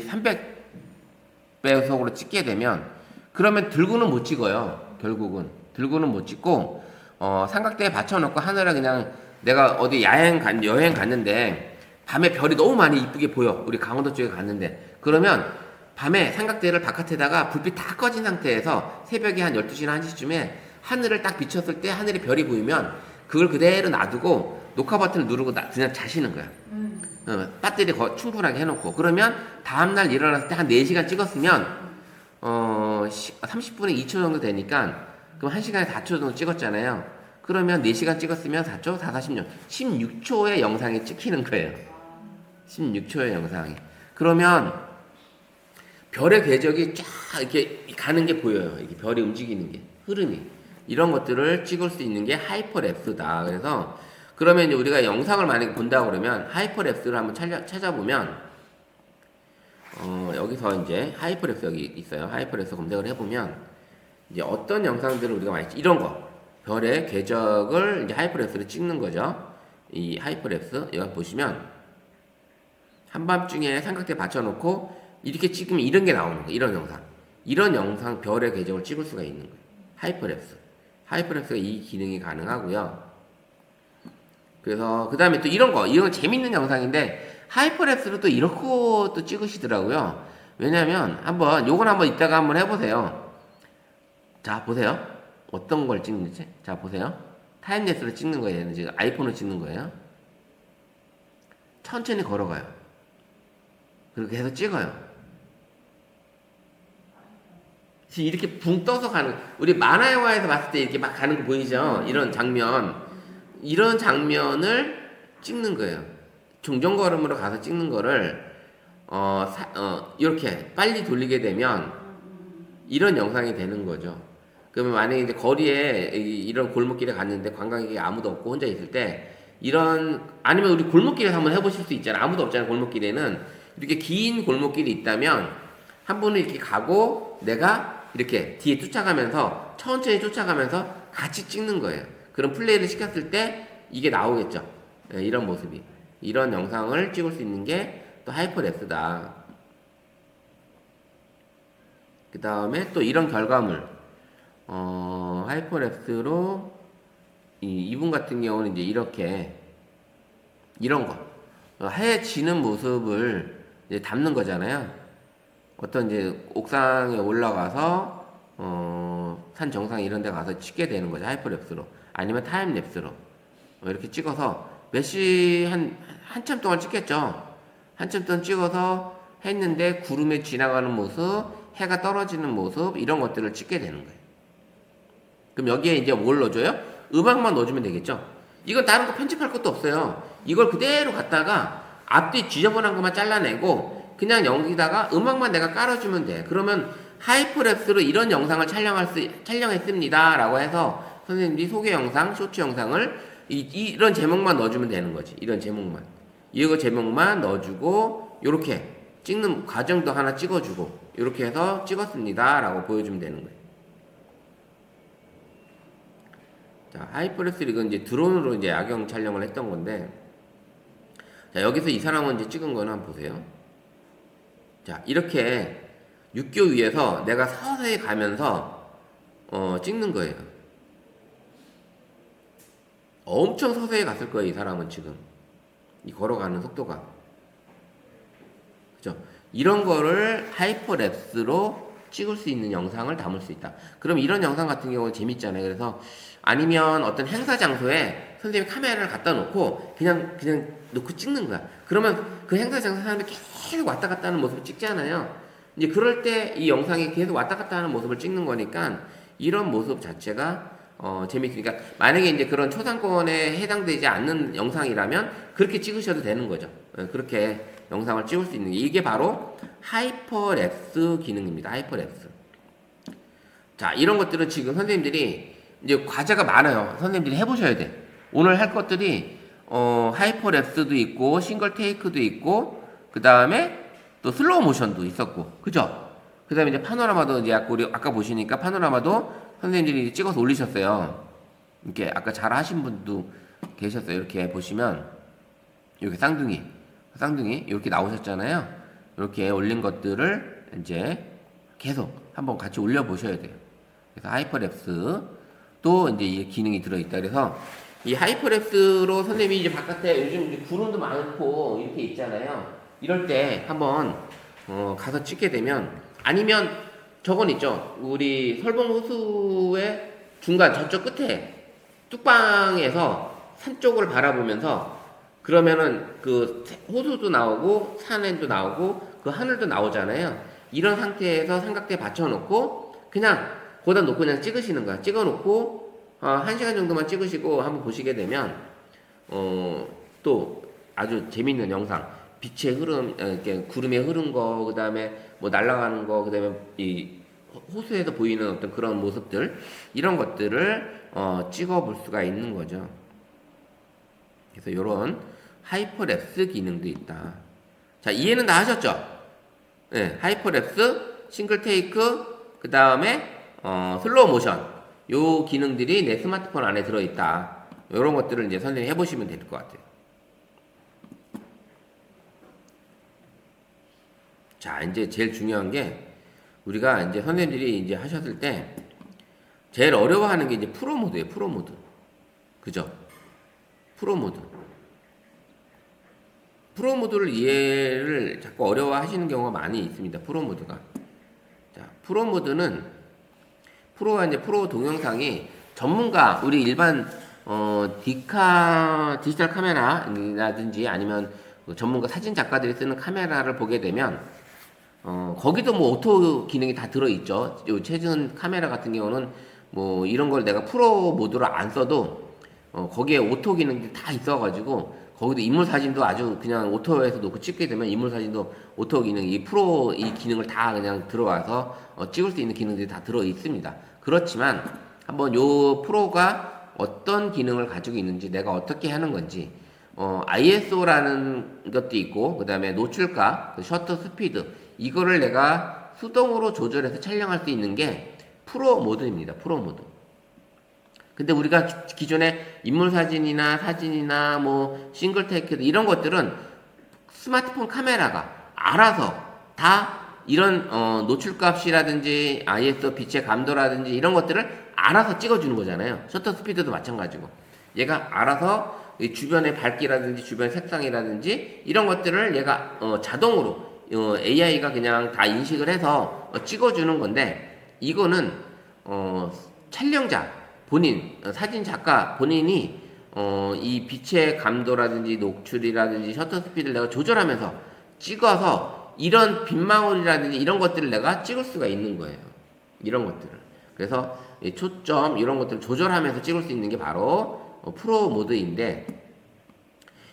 A: 300배속으로 찍게 되면 그러면 들고는 못 찍어요. 결국은 들고는 못 찍고 삼각대에 받쳐놓고 하늘에 그냥 내가 어디 여행 갔는데 밤에 별이 너무 많이 이쁘게 보여. 우리 강원도 쪽에 갔는데 그러면 밤에 삼각대를 바깥에다가 불빛 다 꺼진 상태에서 새벽에 한 12시나 1시쯤에 하늘을 딱 비쳤을 때 하늘에 별이 보이면 그걸 그대로 놔두고 녹화 버튼을 누르고 그냥 자시는 거야. 배터리 충분하게 해놓고 그러면 다음날 일어났을 때 한 4시간 찍었으면 30분에 2초 정도 되니까 그럼 1시간에 4초 정도 찍었잖아요. 그러면 4시간 찍었으면 4초, 4, 46, 16초의 영상이 찍히는 거예요. 16초의 영상이. 그러면 별의 궤적이 쫙 이렇게 가는 게 보여요. 이렇게 별이 움직이는 게, 흐름이. 이런 것들을 찍을 수 있는 게 하이퍼랩스다. 그래서 그러면 이제 우리가 영상을 만약에 본다고 그러면 하이퍼랩스를 한번 찾아보면 여기서 이제 하이퍼랩스 여기 있어요. 하이퍼랩스 검색을 해보면 이제 어떤 영상들을 우리가 많이 이런 거 별의 궤적을 이제 하이퍼랩스로 찍는 거죠. 이 하이퍼랩스 여기 보시면 한밤중에 삼각대 받쳐놓고 이렇게 찍으면 이런 게 나오는 거예요. 이런 영상 별의 궤적을 찍을 수가 있는 거예요. 하이퍼랩스가 이 기능이 가능하고요. 그래서 그 다음에 또 이런 재밌는 영상인데 하이퍼랩스로 또 이렇게 또 찍으시더라고요. 왜냐면 요건 한번 이따가 한번 해보세요. 자, 보세요. 어떤 걸 찍는지. 자, 보세요. 타임랩스로 찍는 거예요. 지금 아이폰으로 찍는 거예요. 천천히 걸어가요. 그렇게 해서 찍어요. 지금 이렇게 붕 떠서 가는, 우리 만화 영화에서 봤을 때 이렇게 막 가는 거 보이죠? 이런 장면을 찍는 거예요. 종전걸음으로 가서 찍는 거를 이렇게 빨리 돌리게 되면 이런 영상이 되는 거죠. 그러면 만약에 이제 거리에 이런 골목길에 갔는데 관광객이 아무도 없고 혼자 있을 때 아니면 우리 골목길에서 한번 해보실 수 있잖아요. 아무도 없잖아요. 골목길에는 이렇게 긴 골목길이 있다면 한 분은 이렇게 가고 내가 이렇게 뒤에 천천히 쫓아가면서 같이 찍는 거예요. 그런 플레이를 시켰을 때 이게 나오겠죠. 네, 이런 모습이. 이런 영상을 찍을 수 있는 게 또 하이퍼랩스다. 그 다음에 또 이런 결과물. 하이퍼랩스로 이분 같은 경우는 이제 이런 거. 해 지는 모습을 이제 담는 거잖아요. 어떤 이제 옥상에 올라가서 산 정상 이런 데 가서 찍게 되는 거죠. 하이퍼랩스로. 아니면 타임랩스로. 이렇게 찍어서 한참 동안 찍겠죠. 한참 동안 찍어서 했는데 구름에 지나가는 모습, 해가 떨어지는 모습 이런 것들을 찍게 되는 거예요. 그럼 여기에 이제 뭘 넣어줘요? 음악만 넣어주면 되겠죠. 이건 다른 거 편집할 것도 없어요. 이걸 그대로 갖다가 앞뒤 지저분한 것만 잘라내고 그냥 여기다가 음악만 내가 깔아주면 돼. 그러면 하이퍼랩스로 이런 영상을 촬영했습니다 라고 해서 선생님이 소개 영상, 쇼츠 영상을 이런 제목만 넣어주면 되는 거지. 이런 제목만. 이거 제목만 넣어주고 요렇게 찍는 과정도 하나 찍어주고 요렇게 해서 찍었습니다 라고 보여주면 되는 거예요. 자, 하이퍼랩스 이건 이제 드론으로 이제 야경 촬영을 했던 건데, 자, 여기서 이 사람은 이제 찍은 거는 한번 보세요. 자, 이렇게 육교 위에서 내가 서서히 가면서 찍는 거예요. 엄청 서서히 갔을 거예요, 이 사람은 지금. 이 걸어가는 속도가. 그죠? 이런 거를 하이퍼랩스로 찍을 수 있는 영상을 담을 수 있다. 그럼 이런 영상 같은 경우는 재밌잖아요. 그래서 아니면 어떤 행사 장소에 선생님이 카메라를 갖다 놓고 그냥 놓고 찍는 거야. 그러면 그 행사 장소 사람들이 계속 왔다 갔다 하는 모습을 찍잖아요. 이제 그럴 때 이 영상이 계속 왔다 갔다 하는 모습을 찍는 거니까 이런 모습 자체가 재밌으니까 만약에 이제 그런 초상권에 해당되지 않는 영상이라면 그렇게 찍으셔도 되는 거죠. 그렇게 영상을 찍을 수 있는 게 이게 바로 하이퍼랩스 기능입니다. 하이퍼랩스. 자, 이런 것들은 지금 선생님들이 이제 과제가 많아요. 선생님들이 해보셔야 돼. 오늘 할 것들이 하이퍼랩스도 있고 싱글 테이크도 있고 그 다음에 또 슬로우 모션도 있었고, 그죠? 그 다음에 이제 파노라마도 이제 우리 아까 보시니까 파노라마도 선생님들이 찍어서 올리셨어요. 이렇게 아까 잘 하신 분도 계셨어요. 이렇게 보시면 이렇게 쌍둥이 이렇게 나오셨잖아요. 이렇게 올린 것들을 이제 계속 한번 같이 올려 보셔야 돼요. 그래서 하이퍼랩스 또 이제 이 기능이 들어있다. 그래서 이 하이퍼랩스로 선생님이 이제 바깥에 요즘 이제 구름도 많고 이렇게 있잖아요. 이럴 때 한번 가서 찍게 되면, 아니면 저건 있죠. 우리 설봉 호수의 중간 저쪽 끝에 뚝방에서 산 쪽을 바라보면서, 그러면은 그 호수도 나오고 산에도 나오고 그 하늘도 나오잖아요. 이런 상태에서 삼각대 받쳐놓고 그냥 거기다 놓고 그냥 찍으시는 거야. 찍어놓고 1시간 정도만 찍으시고 한번 보시게 되면 또 아주 재밌는 영상, 빛의 흐름, 이렇게 구름의 흐른 거, 그 다음에 뭐 날아가는 거, 그 다음에 이 호수에서 보이는 어떤 그런 모습들, 이런 것들을 찍어볼 수가 있는 거죠. 그래서 이런 하이퍼랩스 기능도 있다. 자, 이해는 다 하셨죠? 네, 하이퍼랩스, 싱글 테이크, 그 다음에 슬로우 모션, 요 기능들이 내 스마트폰 안에 들어있다. 이런 것들을 이제 선생님이 해보시면 될 것 같아요. 자, 이제 제일 중요한 게, 우리가 이제 선생님들이 이제 하셨을 때 제일 어려워하는 게 이제 프로 모드예요. 프로 모드. 그죠? 프로 모드. 프로 모드를 이해를 자꾸 어려워하시는 경우가 많이 있습니다. 프로 모드가. 자, 프로 모드는, 프로가 이제 프로 동영상이 전문가, 우리 일반 디지털 카메라라든지 아니면 전문가 사진 작가들이 쓰는 카메라를 보게 되면 거기도 뭐 오토 기능이 다 들어있죠. 요 최근 카메라 같은 경우는 뭐 이런 걸 내가 프로 모드로 안 써도 거기에 오토 기능이 다 있어가지고, 거기도 인물 사진도 아주 그냥 오토에서 놓고 찍게 되면 인물 사진도 오토 기능, 이 프로 이 기능을 다 그냥 들어와서 찍을 수 있는 기능들이 다 들어 있습니다. 그렇지만 한번 요 프로가 어떤 기능을 가지고 있는지, 내가 어떻게 하는 건지, ISO라는 것도 있고, 그 다음에 노출가, 셔터 스피드, 이거를 내가 수동으로 조절해서 촬영할 수 있는 게 프로 모드입니다. 프로 모드. 근데 우리가 기존에 인물 사진이나 뭐 싱글 테이크 이런 것들은 스마트폰 카메라가 알아서 다 이런 노출값이라든지 ISO 빛의 감도라든지 이런 것들을 알아서 찍어주는 거잖아요. 셔터 스피드도 마찬가지고, 얘가 알아서 이 주변의 밝기라든지 주변 색상이라든지 이런 것들을 얘가 자동으로 AI가 그냥 다 인식을 해서 찍어주는 건데, 이거는 촬영자 본인, 사진 작가 본인이 이 빛의 감도라든지 노출이라든지 셔터 스피드를 내가 조절하면서 찍어서 이런 빛망울이라든지 이런 것들을 내가 찍을 수가 있는 거예요. 이런 것들을. 그래서 초점 이런 것들을 조절하면서 찍을 수 있는 게 바로 프로 모드인데,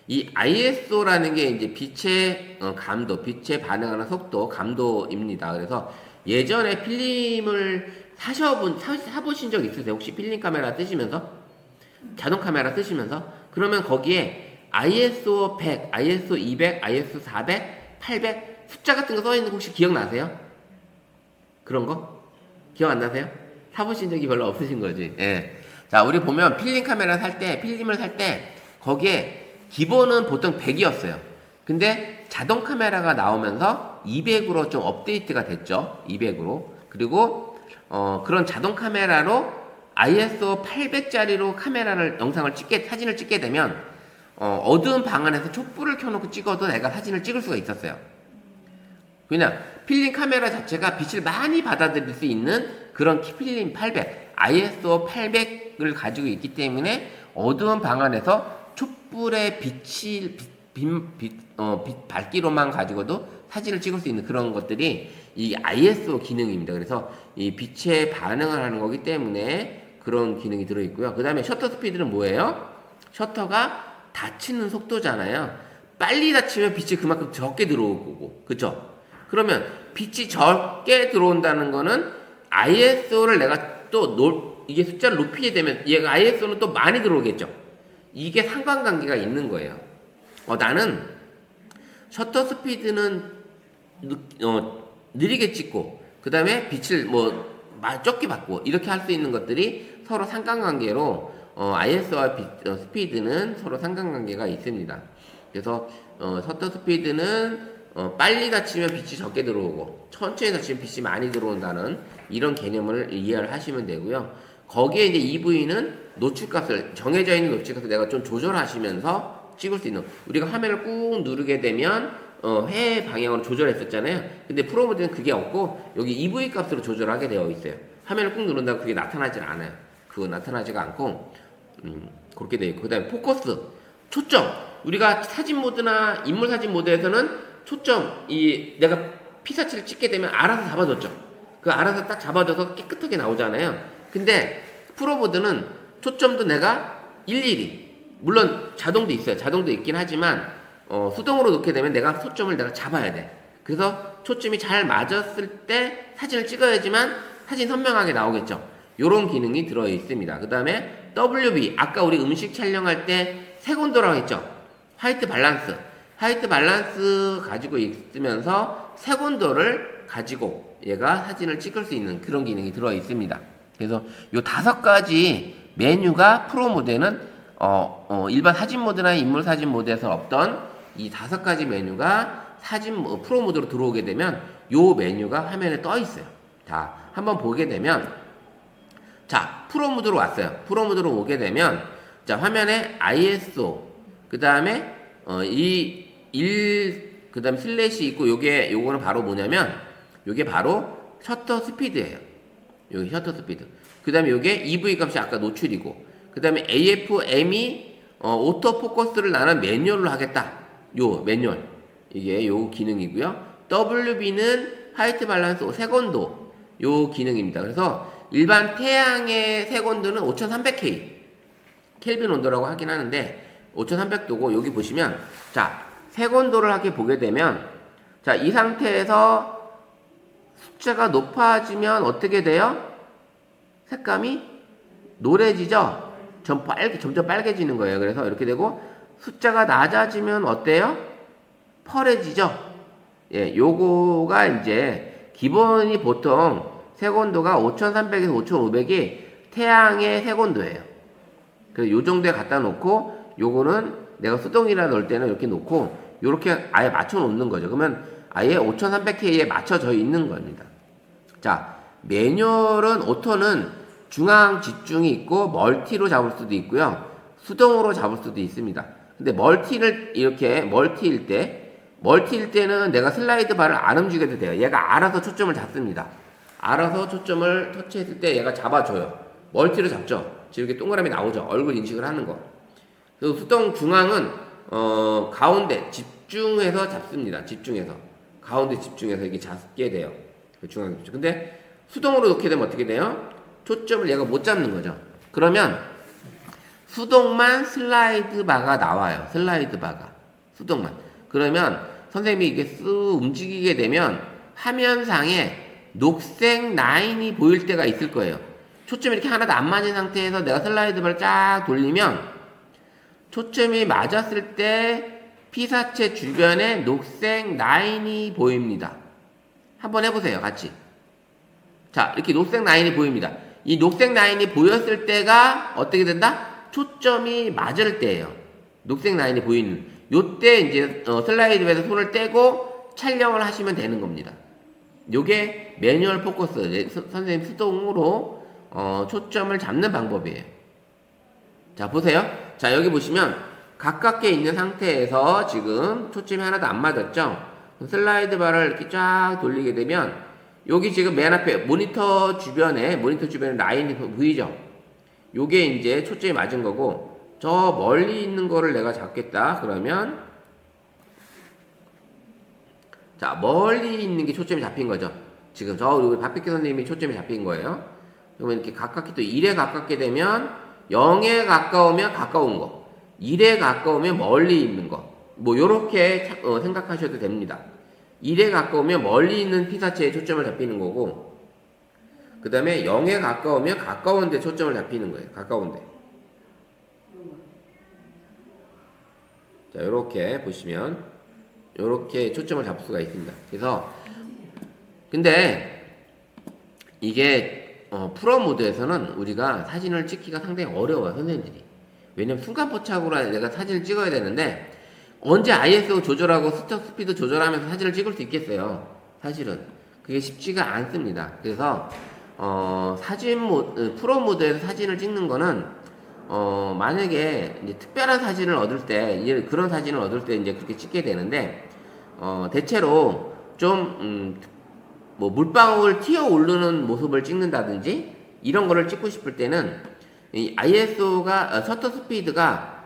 A: 이 ISO라는 게 이제 빛의 감도, 빛에 반응하는 속도, 감도입니다. 그래서 예전에 필름을 사보신 적 있으세요? 혹시 필름 카메라 쓰시면서? 자동 카메라 쓰시면서? 그러면 거기에 ISO 100, ISO 200, ISO 400, 800 숫자 같은 거 써있는 거 혹시 기억나세요? 그런 거? 기억 안 나세요? 사보신 적이 별로 없으신 거지. 예. 자, 우리 보면 필름 카메라 살 때, 필름을 살 때 거기에 기본은 보통 100이었어요. 근데 자동 카메라가 나오면서 200으로 좀 업데이트가 됐죠. 200으로. 그리고 그런 자동 카메라로 ISO 800짜리로 사진을 찍게 되면 어두운 방 안에서 촛불을 켜놓고 찍어도 내가 사진을 찍을 수가 있었어요. 그냥 필름 카메라 자체가 빛을 많이 받아들일 수 있는 그런 필름 800, ISO 800을 가지고 있기 때문에 어두운 방 안에서 촛불의 밝기로만 가지고도 사진을 찍을 수 있는 그런 것들이 이 ISO 기능입니다. 그래서 이 빛에 반응을 하는 거기 때문에 그런 기능이 들어있고요. 그 다음에 셔터 스피드는 뭐예요? 셔터가 닫히는 속도잖아요. 빨리 닫히면 빛이 그만큼 적게 들어올 거고, 그쵸? 그러면 빛이 적게 들어온다는 거는 ISO를 내가 또 이게 숫자를 높이게 되면 얘가 ISO는 또 많이 들어오겠죠? 이게 상관관계가 있는 거예요. 나는 셔터 스피드는 느리게 찍고, 그 다음에 빛을 적게 받고 이렇게 할 수 있는 것들이 서로 상관관계로 IS와 스피드는 서로 상관관계가 있습니다. 그래서 셔터 스피드는 빨리 닫히면 빛이 적게 들어오고 천천히 닫히면 빛이 많이 들어온다는 이런 개념을 이해를 하시면 되고요. 거기에 이제 EV는 노출값을 정해져 있는 노출값을 내가 좀 조절하시면서 찍을 수 있는, 우리가 화면을 꾹 누르게 되면 회 방향으로 조절했었잖아요. 근데 프로모드는 그게 없고 여기 EV 값으로 조절하게 되어 있어요. 화면을 꾹 누른다고 그게 나타나질 않아요. 그거 나타나지가 않고 그렇게 되어 있고, 그 다음에 포커스, 초점. 우리가 사진 모드나 인물 사진 모드에서는 초점, 내가 피사체를 찍게 되면 알아서 잡아줬죠. 그 알아서 딱 잡아줘서 깨끗하게 나오잖아요. 근데 프로모드는 초점도 내가 일일이, 물론 자동도 있어요. 자동도 있긴 하지만 수동으로 놓게 되면 내가 초점을 내가 잡아야 돼. 그래서 초점이 잘 맞았을 때 사진을 찍어야지만 사진 선명하게 나오겠죠. 요런 기능이 들어 있습니다. 그 다음에 WB, 아까 우리 음식 촬영할 때 색온도라고 했죠. 화이트 밸런스 가지고 있으면서 색온도를 가지고 얘가 사진을 찍을 수 있는 그런 기능이 들어 있습니다. 그래서 요 5가지 메뉴가 프로 모드에는 일반 사진 모드나 인물 사진 모드에서 없던 이 5가지 메뉴가 프로 모드로 들어오게 되면 요 메뉴가 화면에 떠 있어요. 자, 한번 보게 되면, 자, 프로 모드로 왔어요. 프로 모드로 오게 되면, 자, 화면에 ISO, 그 다음에 그 다음에 슬래시 있고, 요거는 바로 뭐냐면, 요게 바로 셔터 스피드예요. 여기 셔터 스피드. 그 다음에 요게 EV 값이 아까 노출이고, 그 다음에 AFM이 오토 포커스를 나는 매뉴얼로 하겠다. 요 매뉴얼. 이게 요 기능이고요. WB는 화이트 밸런스 색온도. 요 기능입니다. 그래서 일반 태양의 색온도는 5300K. 켈빈 온도라고 하긴 하는데, 5300도고, 여기 보시면, 자, 색온도를 이렇게 보게 되면, 자, 이 상태에서 숫자가 높아지면 어떻게 돼요? 색감이 노래지죠? 점점 빨개지는 거예요. 그래서 이렇게 되고, 숫자가 낮아지면 어때요? 펄해지죠? 예, 요거가 이제, 기본이 보통 색온도가 5300에서 5500이 태양의 색온도예요. 그래서 요 정도에 갖다 놓고, 요거는 내가 수동이라 넣을 때는 이렇게 놓고, 요렇게 아예 맞춰 놓는 거죠. 그러면 아예 5300K에 맞춰져 있는 겁니다. 자, 매뉴얼은, 오토는 중앙 집중이 있고, 멀티로 잡을 수도 있고요. 수동으로 잡을 수도 있습니다. 근데 멀티일 때는 내가 슬라이드 바를 안 움직여도 돼요. 얘가 알아서 초점을 잡습니다. 알아서 초점을 터치했을 때 얘가 잡아줘요. 멀티로 잡죠. 지금 이렇게 동그라미 나오죠. 얼굴 인식을 하는 거. 그리고 수동 중앙은 가운데 집중해서 잡습니다. 가운데 집중해서 이렇게 잡게 돼요. 중앙 집중. 근데 수동으로 놓게 되면 어떻게 돼요? 초점을 얘가 못 잡는 거죠. 그러면 수동만 슬라이드 바가 나와요. 수동만. 그러면 선생님이 이게 쓱 움직이게 되면 화면상에 녹색 라인이 보일 때가 있을 거예요. 초점이 이렇게 하나도 안 맞은 상태에서 내가 슬라이드 바를 쫙 돌리면 초점이 맞았을 때 피사체 주변에 녹색 라인이 보입니다. 한번 해보세요, 같이. 자, 이렇게 녹색 라인이 보입니다. 이 녹색 라인이 보였을 때가 어떻게 된다? 초점이 맞을 때예요. 녹색 라인이 보이는. 요때 이제 슬라이드에서 손을 떼고 촬영을 하시면 되는 겁니다. 요게 매뉴얼 포커스, 선생님 수동으로 초점을 잡는 방법이에요. 자, 보세요. 자, 여기 보시면 가깝게 있는 상태에서 지금 초점이 하나도 안 맞았죠? 슬라이드 바를 이렇게 쫙 돌리게 되면 여기 지금 맨 앞에 모니터 주변에 라인이 보이죠? 요게 이제 초점이 맞은 거고, 저 멀리 있는 거를 내가 잡겠다. 그러면 자, 멀리 있는 게 초점이 잡힌 거죠. 지금 우리 박백기 선생님이 초점이 잡힌 거예요. 그러면 이렇게 가깝게, 또 1에 가깝게 되면 0에 가까우면 가까운 거, 1에 가까우면 멀리 있는 거, 뭐 요렇게 생각하셔도 됩니다. 1에 가까우면 멀리 있는 피사체에 초점을 잡히는 거고, 그 다음에 0에 가까우면 가까운 데 초점을 잡히는 거예요. 가까운 데. 자, 요렇게 보시면 요렇게 초점을 잡을 수가 있습니다. 그래서 근데 이게 프로 모드에서는 우리가 사진을 찍기가 상당히 어려워요, 선생님들이. 왜냐면 순간 포착으로 내가 사진을 찍어야 되는데 언제 ISO 조절하고 스터 스피드 조절하면서 사진을 찍을 수 있겠어요? 사실은 그게 쉽지가 않습니다. 그래서 프로 모드에서 사진을 찍는 거는 만약에 이제 특별한 사진을 얻을 때 그런 사진을 얻을 때 이제 그렇게 찍게 되는데 대체로 좀 뭐 물방울 튀어 오르는 모습을 찍는다든지 이런 거를 찍고 싶을 때는 이 ISO가 셔터 스피드가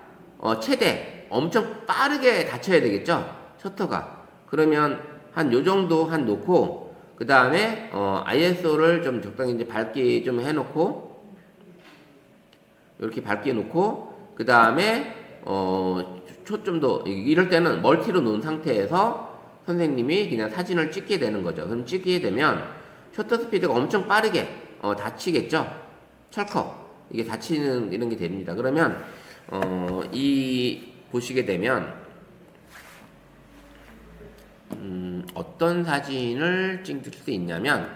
A: 최대 엄청 빠르게 닫혀야 되겠죠, 셔터가. 그러면 한 요 정도 한 놓고 그 다음에 ISO를 좀 적당히 이제 밝게 좀 해놓고 이렇게 밝게 놓고 그 다음에 초점도 이럴 때는 멀티로 놓은 상태에서 선생님이 그냥 사진을 찍게 되는 거죠. 그럼 찍게 되면 셔터 스피드가 엄청 빠르게 닫히겠죠. 철컥 이게 닫히는 이런 게 됩니다. 그러면 보시게 되면 어떤 사진을 찍을 수 있냐면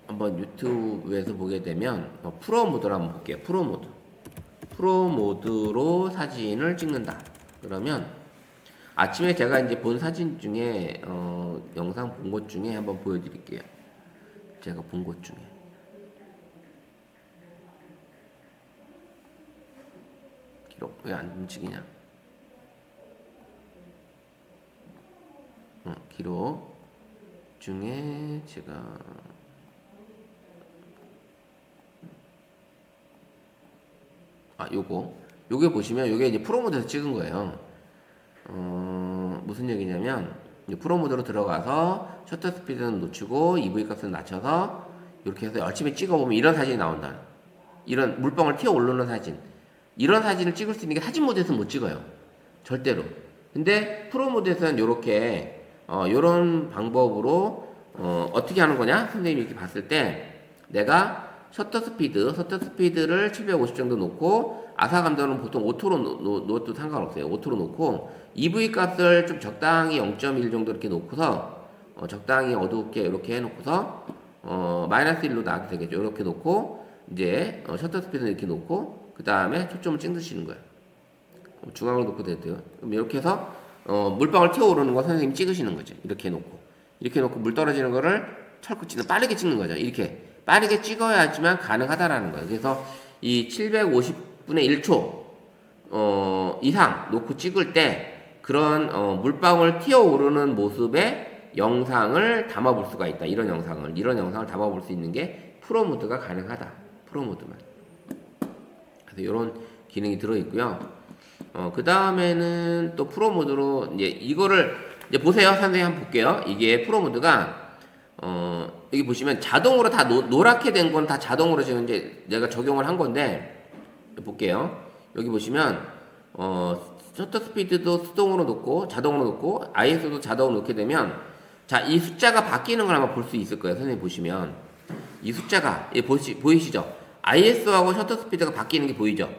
A: 한번 유튜브에서 보게 되면 프로 모드로 한번 볼게요. 프로 모드로 사진을 찍는다. 그러면 아침에 제가 이제 본 사진 중에 영상 본 것 중에 한번 보여드릴게요. 제가 본 것 중에 기록 왜 안 움직이냐? 기록 중에 제가 요게 보시면 요게 이제 프로 모드에서 찍은 거예요. 무슨 얘기냐면 프로 모드로 들어가서 셔터 스피드는 놓치고 EV 값은 낮춰서 이렇게 해서 열심히 찍어보면 이런 사진이 나온다. 이런 물방울 튀어 오르는 사진. 이런 사진을 찍을 수 있는 게 사진 모드에서는 못 찍어요. 절대로. 근데 프로 모드에서는 요렇게 요런 방법으로 어떻게 하는 거냐? 선생님이 이렇게 봤을 때 내가 셔터 스피드를 750 정도 놓고 아사 감도는 보통 오토로 놓아도 상관없어요. 오토로 놓고 EV 값을 좀 적당히 0.1 정도 이렇게 놓고서 적당히 어둡게 이렇게 해놓고서 마이너스 1로 나가게 되겠죠. 이렇게 놓고 이제 셔터 스피드는 이렇게 놓고 그 다음에 초점을 찍으시는 거예요. 중앙을 놓고 돼도요. 그럼 이렇게 해서 물방울 튀어오르는 거 선생님이 찍으시는 거죠. 이렇게 놓고 물 떨어지는 거를 철컥 빠르게 찍는 거죠. 이렇게 빠르게 찍어야지만 가능하다라는 거예요. 그래서 이 750분의 1초 이상 놓고 찍을 때 그런 물방울 튀어오르는 모습의 영상을 담아볼 수가 있다. 이런 영상을 담아볼 수 있는 게 프로 모드가 가능하다. 프로 모드만. 그래서 이런 기능이 들어있고요. 그 다음에는 또 프로 모드로 이거를 보세요. 선생님 한번 볼게요. 이게 프로 모드가 여기 보시면 자동으로 다 노랗게 된 건 다 자동으로 지금 이제 내가 적용을 한 건데 볼게요. 여기 보시면 셔터 스피드도 수동으로 놓고 자동으로 놓고 ISO도 자동으로 놓게 되면 자, 이 숫자가 바뀌는 걸 아마 볼 수 있을 거예요. 선생님 보시면 이 숫자가 보이시죠? ISO하고 셔터 스피드가 바뀌는 게 보이죠?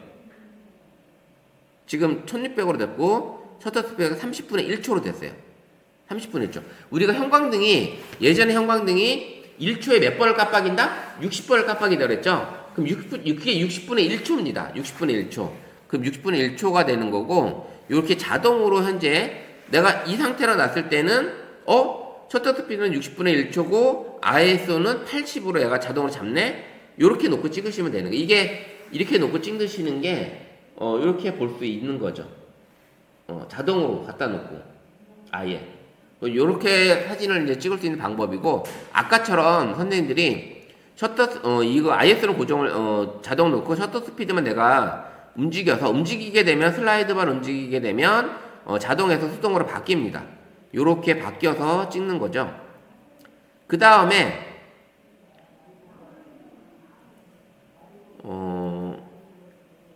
A: 지금 1600으로 됐고 셔터 스피드가 30분의 1초로 됐어요. 30분의 1초. 우리가 예전에 형광등이 1초에 몇 번을 깜빡인다? 60번을 깜빡이다 그랬죠? 그럼 그게 60분의 1초입니다. 60분의 1초. 그럼 60분의 1초가 되는 거고, 이렇게 자동으로 현재 내가 이 상태로 놨을 때는, 셔터 스피드는 60분의 1초고, ISO는 80으로 얘가 자동으로 잡네? 요렇게 놓고 찍으시면 되는 거예요. 이게, 이렇게 놓고 찍으시는 게, 이렇게 볼 수 있는 거죠. 자동으로 갖다 놓고, 아예. 요렇게 사진을 이제 찍을 수 있는 방법이고, 아까처럼 선생님들이 이거 ISO로 자동 놓고 셔터 스피드만 내가 움직이게 되면 슬라이드만 움직이게 되면 자동에서 수동으로 바뀝니다. 요렇게 바뀌어서 찍는 거죠. 그 다음에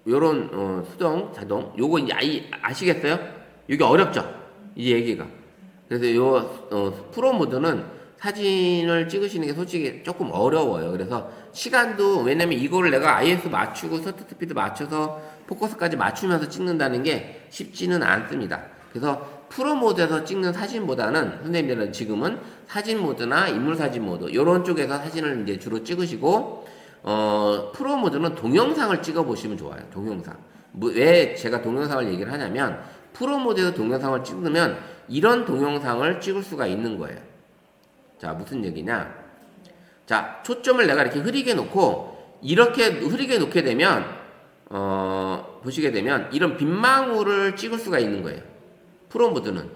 A: 요런 수동 자동 요거 이제 아시겠어요? 이게 어렵죠? 이 얘기가. 그래서 요 프로 모드는 사진을 찍으시는 게 솔직히 조금 어려워요. 그래서 시간도, 왜냐면 이거를 내가 ISO 맞추고 셔터 스피드 맞춰서 포커스까지 맞추면서 찍는다는 게 쉽지는 않습니다. 그래서 프로 모드에서 찍는 사진보다는 선생님들은 지금은 사진 모드나 인물 사진 모드 이런 쪽에서 사진을 이제 주로 찍으시고 프로 모드는 동영상을 찍어 보시면 좋아요. 동영상. 왜 제가 동영상을 얘기를 하냐면 프로 모드에서 동영상을 찍으면 이런 동영상을 찍을 수가 있는 거예요. 자, 무슨 얘기냐? 자, 초점을 내가 이렇게 흐리게 놓고 이렇게 흐리게 놓게 되면 보시게 되면 이런 빗망울을 찍을 수가 있는 거예요. 프로 모드는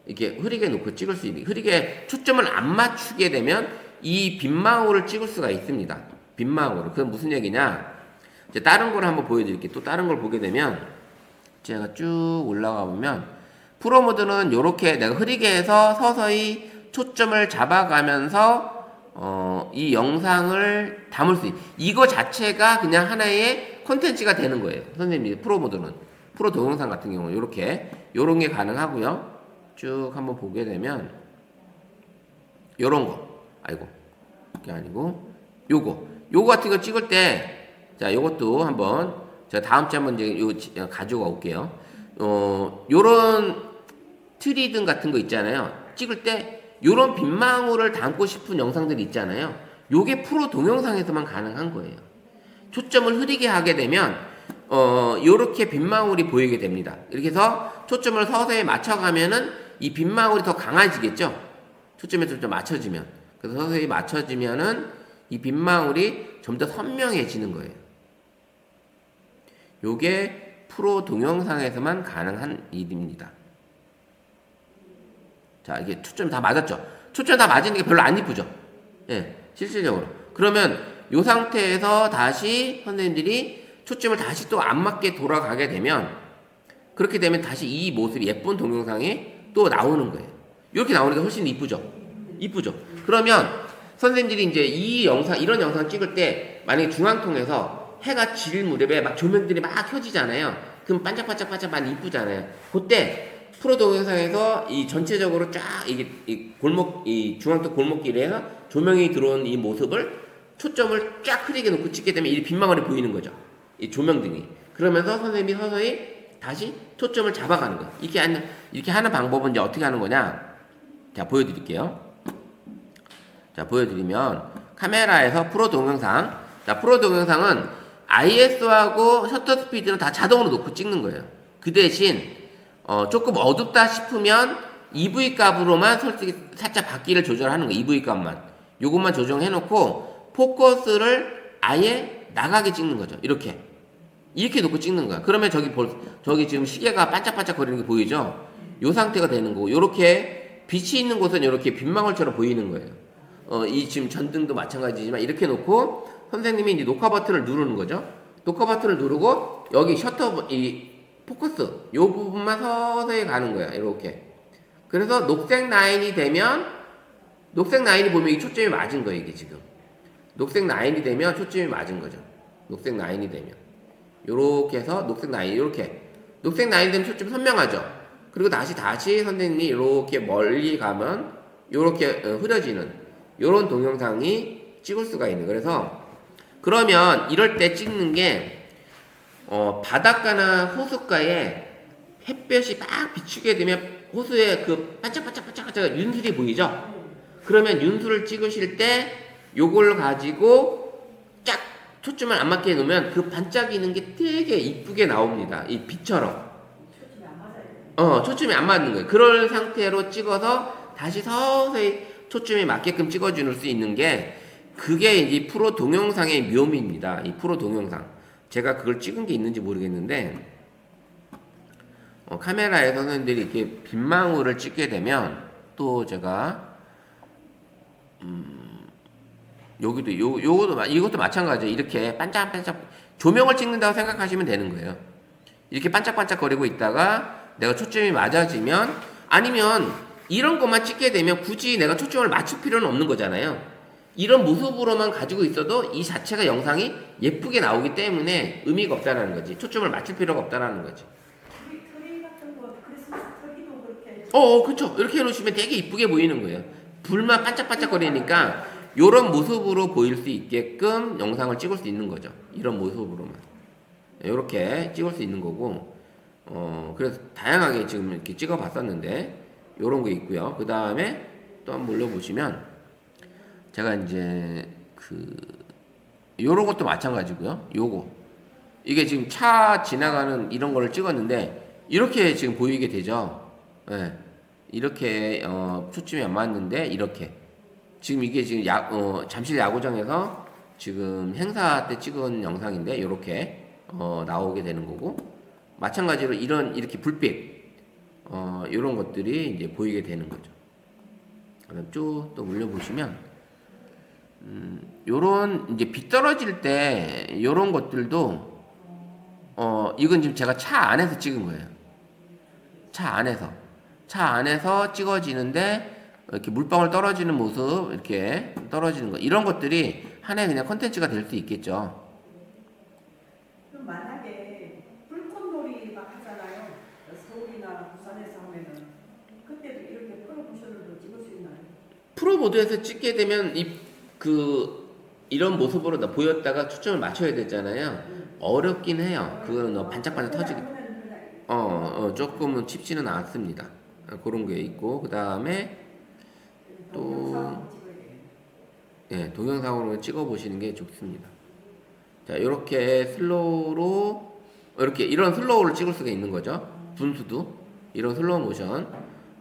A: 이렇게 흐리게 놓고 찍을 수 있는, 흐리게 초점을 안 맞추게 되면 이 빗망울을 찍을 수가 있습니다. 빗망울을. 그건 무슨 얘기냐? 이제 다른 걸 한번 보여드릴게요. 또 다른 걸 보게 되면 제가 쭉 올라가 보면 프로 모드는 이렇게 내가 흐리게 해서 서서히 초점을 잡아가면서 이 영상을 담을 수 있는, 이거 자체가 그냥 하나의 콘텐츠가 되는 거예요. 선생님이 프로 모드는. 프로 동영상 같은 경우는 요런 게 가능하고요. 쭉 한번 보게 되면 요런 거. 아이고. 그게 아니고 요거 같은 거 찍을 때, 자, 요것도 한번 제가 다음 주에 한번 이제 가져가 올게요. 요런 트리든 같은 거 있잖아요. 찍을 때 요런 빗망울을 담고 싶은 영상들이 있잖아요. 요게 프로 동영상에서만 가능한 거예요. 초점을 흐리게 하게 되면 요렇게 빗망울이 보이게 됩니다. 이렇게 해서 초점을 서서히 맞춰가면은 이 빗망울이 더 강해지겠죠. 초점에 좀 맞춰지면. 그래서 서서히 맞춰지면은 이 빗망울이 좀 더 선명해지는 거예요. 요게 프로 동영상에서만 가능한 일입니다. 자, 이게 초점 다 맞았죠? 초점 다 맞은 게 별로 안 이쁘죠? 예, 실질적으로. 그러면 요 상태에서 다시 선생님들이 초점을 다시 또 안 맞게 돌아가게 되면, 그렇게 되면 다시 이 모습이 예쁜 동영상에 또 나오는 거예요. 이렇게 나오는 게 훨씬 이쁘죠? 이쁘죠? 그러면 선생님들이 이제 이런 영상 찍을 때 만약에 중앙통에서 해가 질 무렵에 막 조명들이 막 켜지잖아요. 그럼 반짝반짝 많이 이쁘잖아요. 그때 프로 동영상에서 이 전체적으로 쫙 이 중앙통 골목길에서 조명이 들어온 이 모습을 초점을 쫙 흐리게 놓고 찍게 되면 이 빗망울이 보이는 거죠. 이 조명등이. 그러면서 선생님이 서서히 다시 초점을 잡아가는 거예요. 이렇게 하는 방법은 이제 어떻게 하는 거냐? 자, 보여드릴게요. 자, 보여드리면 카메라에서 프로 동영상. 자, 프로 동영상은 ISO하고 셔터 스피드는 다 자동으로 놓고 찍는 거예요. 그 대신 조금 어둡다 싶으면 EV 값으로만 솔직히 살짝 바퀴를 조절하는 거예요. EV 값만. 요것만 조정해 놓고 포커스를 아예 나가게 찍는 거죠. 이렇게 놓고 찍는 거야. 그러면 저기 지금 시계가 반짝반짝 거리는 게 보이죠? 요 상태가 되는 거고, 요렇게 빛이 있는 곳은 요렇게 빗망울처럼 보이는 거예요. 이 지금 전등도 마찬가지지만 이렇게 놓고 선생님이 이제 녹화 버튼을 누르는 거죠. 녹화 버튼을 누르고 여기 이 포커스 요 부분만 서서히 가는 거야. 이렇게. 그래서 녹색 라인이 되면, 녹색 라인이 보면 이 초점이 맞은 거예요. 이게 지금 녹색 라인이 되면 초점이 맞은 거죠. 녹색 라인이 되면 요렇게 해서 녹색 라인, 요렇게 녹색 라인 되면 초점이 선명하죠. 그리고 다시 선생님이 이렇게 멀리 가면 요렇게 흐려지는 요런 동영상이 찍을 수가 있는. 그래서 그러면 이럴 때 찍는 게 바닷가나 호숫가에 햇볕이 막 비추게 되면 호수에 그 반짝반짝 윤술이 보이죠? 그러면 윤술을 찍으실 때 요걸 가지고 쫙 초점을 안 맞게 해놓으면 그 반짝이는 게 되게 이쁘게 나옵니다. 이 빛처럼. 초점이 안 맞는 거예요. 그런 상태로 찍어서 다시 서서히 초점이 맞게끔 찍어줄 수 있는 게, 그게 이제 프로 동영상의 묘미입니다. 이 프로 동영상. 제가 그걸 찍은 게 있는지 모르겠는데, 카메라에 선생님들이 이렇게 빗망울을 찍게 되면, 또 제가, 이것도 마찬가지예요. 이렇게 반짝반짝, 조명을 찍는다고 생각하시면 되는 거예요. 이렇게 반짝반짝거리고 있다가, 내가 초점이 맞아지면, 아니면 이런 것만 찍게 되면 굳이 내가 초점을 맞출 필요는 없는 거잖아요. 이런 모습으로만 가지고 있어도 이 자체가 영상이 예쁘게 나오기 때문에 의미가 없다라는 거지. 초점을 맞출 필요가 없다라는 거지.
C: 트리 같은 거 크리스마스 트리도 그렇게.
A: 그렇죠. 이렇게 해놓으시면 되게 이쁘게 보이는 거예요. 불만 반짝반짝거리니까 이런 모습으로 보일 수 있게끔 영상을 찍을 수 있는 거죠. 이런 모습으로만. 이렇게 찍을 수 있는 거고. 그래서 다양하게 지금 이렇게 찍어봤었는데 요런 거 있고요. 그 다음에 또 한번 올려보시면 제가 이제 요런 것도 마찬가지고요. 요거 이게 지금 차 지나가는 이런 거를 찍었는데 이렇게 지금 보이게 되죠. 예. 이렇게 초점이 안 맞는데 이렇게 지금 이게 지금 잠실 야구장에서 지금 행사 때 찍은 영상인데 이렇게 나오게 되는 거고 마찬가지로 이렇게 불빛 이런 것들이 이제 보이게 되는 거죠. 그다음 쭉 또 올려보시면 요런 이제 비 떨어질 때 요런 것들도 이건 지금 제가 차 안에서 찍은 거예요. 차 안에서 찍어지는데 이렇게 물방울 떨어지는 모습 이렇게 떨어지는 거 이런 것들이 하나의 그냥 컨텐츠가 될 수 있겠죠.
C: 그럼 만약에 불꽃놀이 막 하잖아요. 서울이나 부산에서 하면은 그때도 이렇게 프로모션으로 찍을 수 있나요?
A: 프로 모드에서 찍게 되면 이런 모습으로 보였다가 초점을 맞춰야 되잖아요. 어렵긴 해요. 그거는 반짝반짝 터지게. 조금은 쉽지는 않습니다. 그런 게 있고 그 다음에 또 동영상으로 찍어 보시는 게 좋습니다. 자, 이렇게 슬로우로 이런 슬로우를 찍을 수가 있는 거죠. 분수도 이런 슬로우 모션.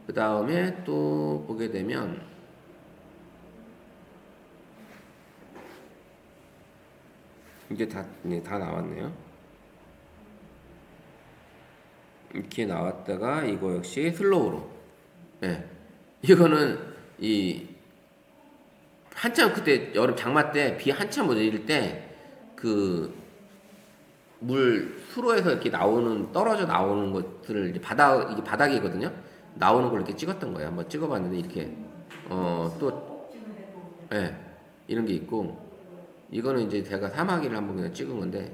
A: 그 다음에 또 보게 되면 이게 다 나왔네요. 이렇게 나왔다가 이거 역시 슬로우로. 이거는 한참 그때 여름 장마 때 비 한참 내릴 때 물 수로에서 이렇게 떨어져 나오는 것들을 이제 이게 바닥이거든요. 나오는 걸 이렇게 찍었던 거예요. 한번 찍어봤는데 이렇게 이런 게 있고 이거는 이제 제가 사마귀를 한번 그냥 찍은 건데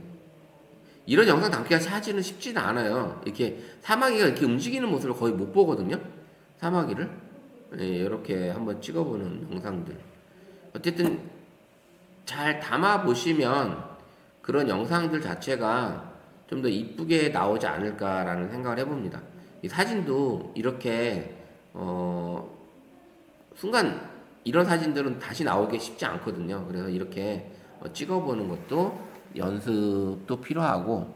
A: 이런 영상 담기가 사실은 쉽지는 않아요. 이렇게 사마귀가 이렇게 움직이는 모습을 거의 못 보거든요. 사마귀를 이렇게 한번 찍어보는 영상들. 어쨌든 잘 담아 보시면 그런 영상들 자체가 좀 더 이쁘게 나오지 않을까라는 생각을 해봅니다. 이 사진도 이렇게 순간 이런 사진들은 다시 나오기 쉽지 않거든요. 그래서 이렇게 찍어보는 것도 연습도 필요하고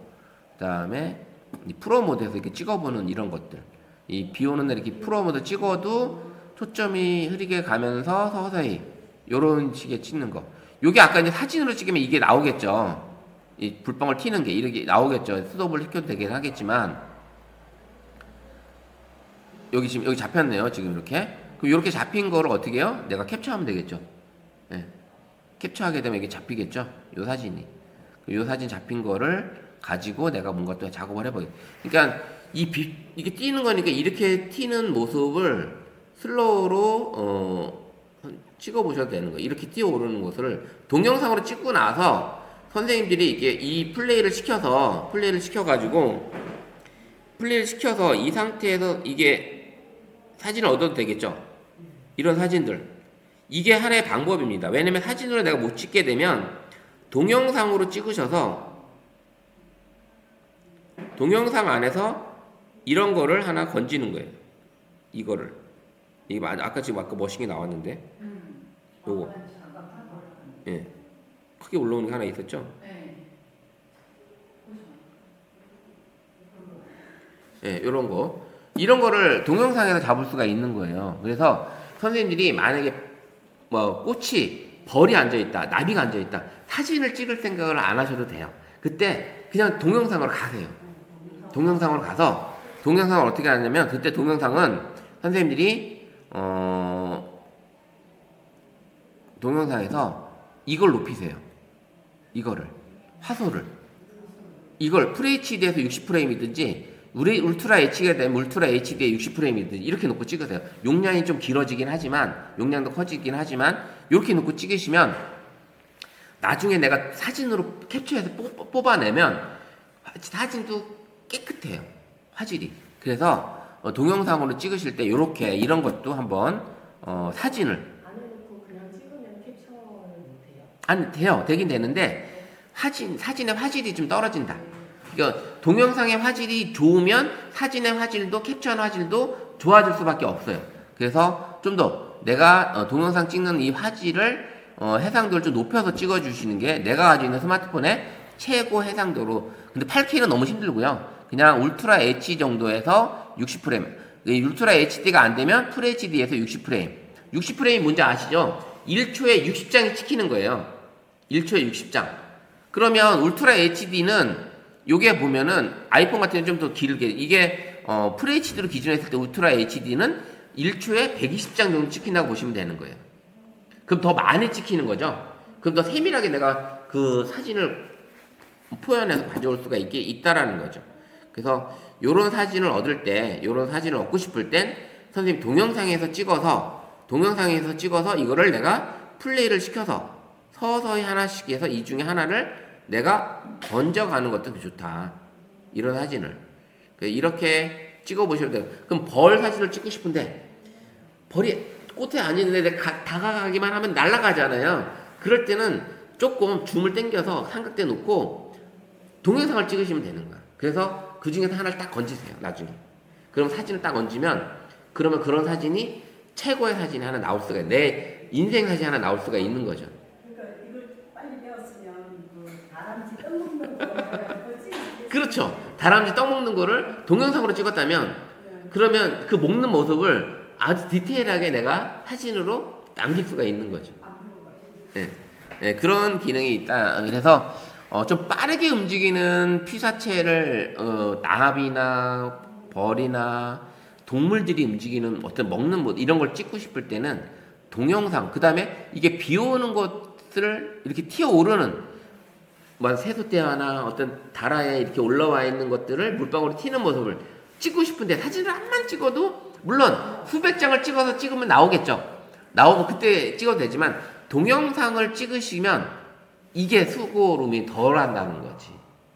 A: 그다음에 이 프로 모드에서 이렇게 찍어보는 이런 것들 이 비 오는 날 이렇게 프로 모드 찍어도 초점이 흐리게 가면서 서서히 요런 식의 찍는 거 요게 아까 이제 사진으로 찍으면 이게 나오겠죠. 이 불방울 튀는 게 이렇게 나오겠죠. 스톱을 시켜도 되긴 하겠지만 여기 잡혔네요. 지금 이렇게 그럼 이렇게 잡힌 거를 어떻게 해요? 내가 캡처하면 되겠죠. 캡처하게 되면 이게 잡히겠죠. 요 사진이 요 사진 잡힌 거를 가지고 내가 뭔가 또 작업을 해보겠다. 그러니까 이게 튀는 거니까 이렇게 튀는 모습을 슬로우로 찍어보셔도 되는 거예요. 이렇게 뛰어오르는 것을 동영상으로 찍고 나서 선생님들이 이게 이 플레이를 시켜서 이 상태에서 이게 사진을 얻어도 되겠죠. 이런 사진들 이게 하나의 방법입니다. 왜냐면 사진으로 내가 못 찍게 되면 동영상으로 찍으셔서 동영상 안에서 이런 거를 하나 건지는 거예요. 이거를 이게 아까 멋있게 나왔는데 요거 크게 올라오는 게 하나 있었죠? 이런 거를 동영상에서 잡을 수가 있는 거예요. 그래서 선생님들이 만약에 벌이 앉아있다, 나비가 앉아있다, 사진을 찍을 생각을 안 하셔도 돼요. 그때 그냥 동영상으로 가세요. 동영상으로 가서 동영상을 어떻게 하냐면 그때 동영상은 선생님들이 동영상에서 이걸 높이세요. 이거를 화소를 이걸 FHD에서 60프레임이든지 울트라 HD가 되면 울트라 HD에 60프레임이든지 이렇게 놓고 찍으세요. 용량이 좀 길어지긴 하지만 용량도 커지긴 하지만 이렇게 놓고 찍으시면 나중에 내가 사진으로 캡처해서 뽑아내면 사진도 깨끗해요. 화질이. 그래서 동영상으로 찍으실 때 이렇게 이런 것도 한번 사진을
D: 안 해놓고 그냥 찍으면 캡처는 돼요?
A: 아니 되긴 되는데 사진의 화질이 좀 떨어진다. 그러니까 동영상의 화질이 좋으면 사진의 화질도 캡처한 화질도 좋아질 수밖에 없어요. 그래서 좀 더 내가 동영상 찍는 이 화질을 해상도를 좀 높여서 찍어주시는 게 내가 가지고 있는 스마트폰의 최고 해상도로. 근데 8K는 너무 힘들고요. 그냥 울트라 HD 정도에서 60프레임. 울트라 HD가 안 되면 풀 HD에서 60프레임. 60프레임 뭔지 아시죠? 1초에 60장이 찍히는 거예요. 1초에 60장. 그러면 울트라 HD는 요게 보면은 아이폰 같은 경우는 좀 더 길게 이게 풀 HD로 기준했을 때 울트라 HD는 1초에 120장 정도 찍힌다고 보시면 되는 거예요. 그럼 더 많이 찍히는 거죠. 그럼 더 세밀하게 내가 그 사진을 표현해서 가져올 수가 있다라는 거죠. 그래서 요런 사진을 얻을 때, 요런 사진을 얻고 싶을 땐 선생님 동영상에서 찍어서 이거를 내가 플레이를 시켜서 서서히 하나씩 해서 이 중에 하나를 내가 던져가는 것도 좋다. 이런 사진을. 이렇게 찍어보셔도 돼요. 그럼 벌 사진을 찍고 싶은데 벌이 꽃에 안 있는데 내가 다가가기만 하면 날아가잖아요. 그럴 때는 조금 줌을 당겨서 삼각대 놓고 동영상을 찍으시면 되는 거야. 그래서 그 중에서 하나를 딱 건지세요. 나중에. 그럼 사진을 딱 얹으면 그러면 그런 사진이 최고의 사진이 하나 나올 수가 있어요. 내 인생 사진이 하나 나올 수가 있는 거죠.
C: 그러니까 이걸 빨리 배웠으면 그 다람쥐 떠먹는 거
A: 그렇죠. 다람쥐 떡 먹는 거를 동영상으로 찍었다면 그러면 그 먹는 모습을 아주 디테일하게 내가 사진으로 남길 수가 있는 거죠. 네. 네, 그런 기능이 있다. 그래서 좀 빠르게 움직이는 피사체를 나비나 벌이나 동물들이 움직이는 어떤 먹는 뭐 이런 걸 찍고 싶을 때는 동영상, 그 다음에 이게 비 오는 것을 이렇게 튀어오르는 뭐 세숫대야나 어떤 다라에 이렇게 올라와 있는 것들을 물방울이 튀는 모습을 찍고 싶은데 사진을 한만 찍어도 물론 수백 장을 찍어서 찍으면 나오겠죠. 나오면 그때 찍어도 되지만 동영상을 찍으시면 이게 수고로움이 덜 한다는 거지.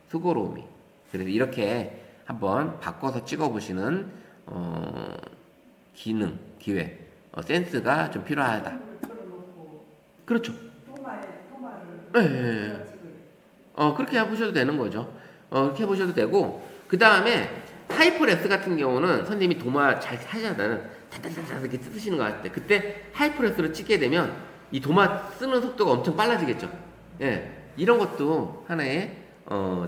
A: 수고로움이. 그래서 이렇게 한번 바꿔서 찍어보시는 기회, 센스가 좀 필요하다. 그렇죠. 네. 그렇게 해보셔도 되는 거죠. 그렇게 해보셔도 되고, 그 다음에 하이퍼레스 같은 경우는 선생님이 도마 잘 하잖아요. 타타타타 이렇게 쓰시는 거 같을 때, 그때 하이퍼레스로 찍게 되면 이 도마 쓰는 속도가 엄청 빨라지겠죠. 예, 이런 것도 하나의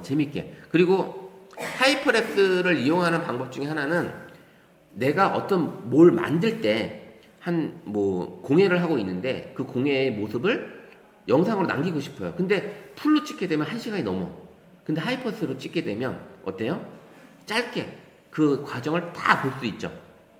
A: 재밌게. 그리고 하이퍼레스를 이용하는 방법 중에 하나는 내가 어떤 뭘 만들 때 한 뭐 공예를 하고 있는데 그 공예의 모습을 영상으로 남기고 싶어요. 근데 풀로 찍게 되면 1시간이 넘어. 근데 하이퍼레스로 찍게 되면 어때요? 짧게 그 과정을 다 볼 수 있죠.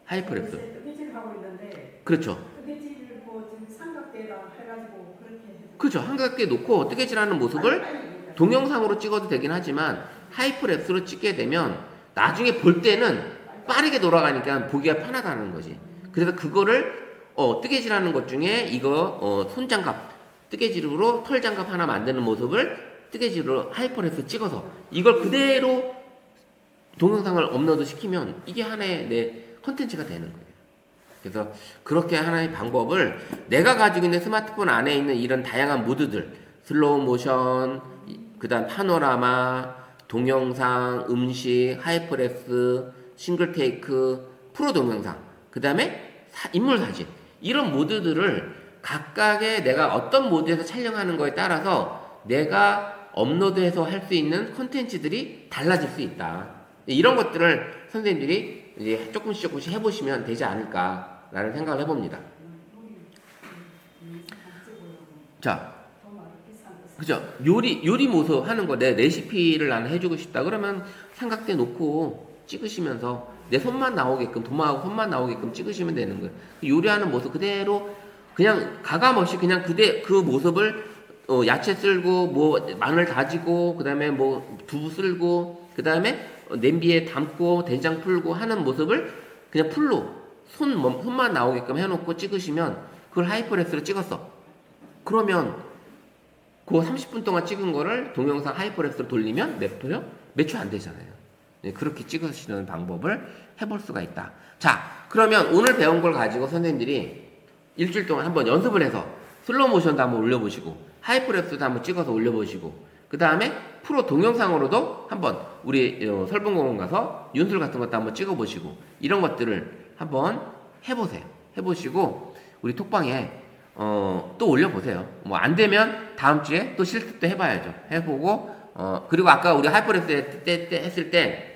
A: 하이퍼레스.
C: 뜨개질 하고 있는데.
A: 그렇죠.
C: 뜨개질을 뭐 지금 삼각대에다 해가지고 그렇게.
A: 그렇죠. 한각에 놓고 뜨개질하는 모습을 동영상으로 찍어도 되긴 하지만 하이퍼레스로 찍게 되면 나중에 볼 때는 빠르게 돌아가니까 보기가 편하다는 거지. 그래서 그거를 뜨개질하는 것 중에 이거 손장갑 뜨개질로 털장갑 하나 만드는 모습을 뜨개질로 하이퍼레스 찍어서 이걸 그대로 동영상을 업로드 시키면 이게 하나의 내 컨텐츠가 되는 거예요. 그래서 그렇게 하나의 방법을 내가 가지고 있는 스마트폰 안에 있는 이런 다양한 모드들, 슬로우 모션, 그 다음 파노라마, 동영상, 음식, 하이퍼레스, 싱글 테이크, 프로 동영상, 그 다음에 인물 사진, 이런 모드들을 각각의 내가 어떤 모드에서 촬영하는 거에 따라서 내가 업로드해서 할 수 있는 콘텐츠들이 달라질 수 있다. 이런 것들을 선생님들이 이제 조금씩 해보시면 되지 않을까라는 생각을 해봅니다. 자, 그죠? 요리 모습 하는 거, 내 레시피를 나는 해주고 싶다. 그러면 삼각대 놓고 찍으시면서 내 손만 나오게끔, 도마하고 손만 나오게끔 찍으시면 되는 거예요. 요리하는 모습 그대로 그냥 가감없이 그냥 그 모습을 야채 쓸고 뭐 마늘 다지고 그다음에 뭐 두부 쓸고 그다음에 냄비에 담고 된장 풀고 하는 모습을 그냥 풀로 손만 나오게끔 해놓고 찍으시면 그걸 하이퍼레스로 찍었어. 그러면 그 30분 동안 찍은 거를 동영상 하이퍼레스로 돌리면 몇 초요? 몇 초 안 되잖아요. 네, 그렇게 찍으시는 방법을 해볼 수가 있다. 자, 그러면 오늘 배운 걸 가지고 선생님들이 일주일 동안 한번 연습을 해서 슬로우 모션도 한번 올려보시고 하이퍼레스도 한번 찍어서 올려보시고 그 다음에 프로 동영상으로도 한번 우리 설문공원 가서 윤술 같은 것도 한번 찍어보시고 이런 것들을 한번 해보세요. 해보시고 우리 톡방에 또 올려보세요. 뭐 안 되면 다음 주에 또 실습도 해봐야죠. 해보고 그리고 아까 우리 하이퍼렉스 때 했을 때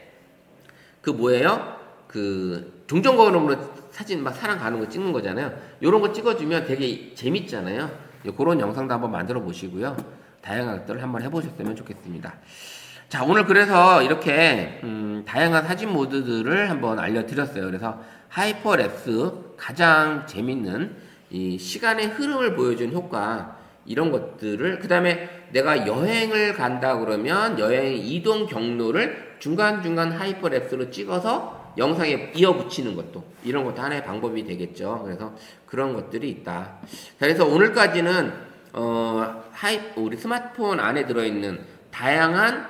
A: 그 뭐예요? 그 종전거름으로 사진 막 사람 가는 거 찍는 거잖아요. 요런 거 찍어주면 되게 재밌잖아요. 그런 영상도 한번 만들어 보시고요. 다양한 것들을 한번 해보셨으면 좋겠습니다. 자, 오늘 그래서 이렇게 다양한 사진 모드들을 한번 알려드렸어요. 그래서 하이퍼랩스 가장 재밌는 이 시간의 흐름을 보여준 효과 이런 것들을 그 다음에 내가 여행을 간다 그러면 여행 이동 경로를 중간중간 하이퍼랩스로 찍어서 영상에 이어붙이는 것도 이런 것도 하나의 방법이 되겠죠. 그래서 그런 것들이 있다. 자, 그래서 오늘까지는 우리 스마트폰 안에 들어있는 다양한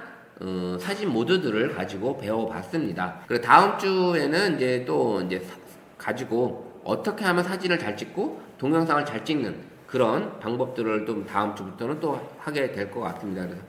A: 사진 모드들을 가지고 배워봤습니다. 그리고 다음 주에는 이제 또 가지고 어떻게 하면 사진을 잘 찍고 동영상을 잘 찍는 그런 방법들을 좀 다음 주부터는 또 하게 될 것 같습니다. 그래서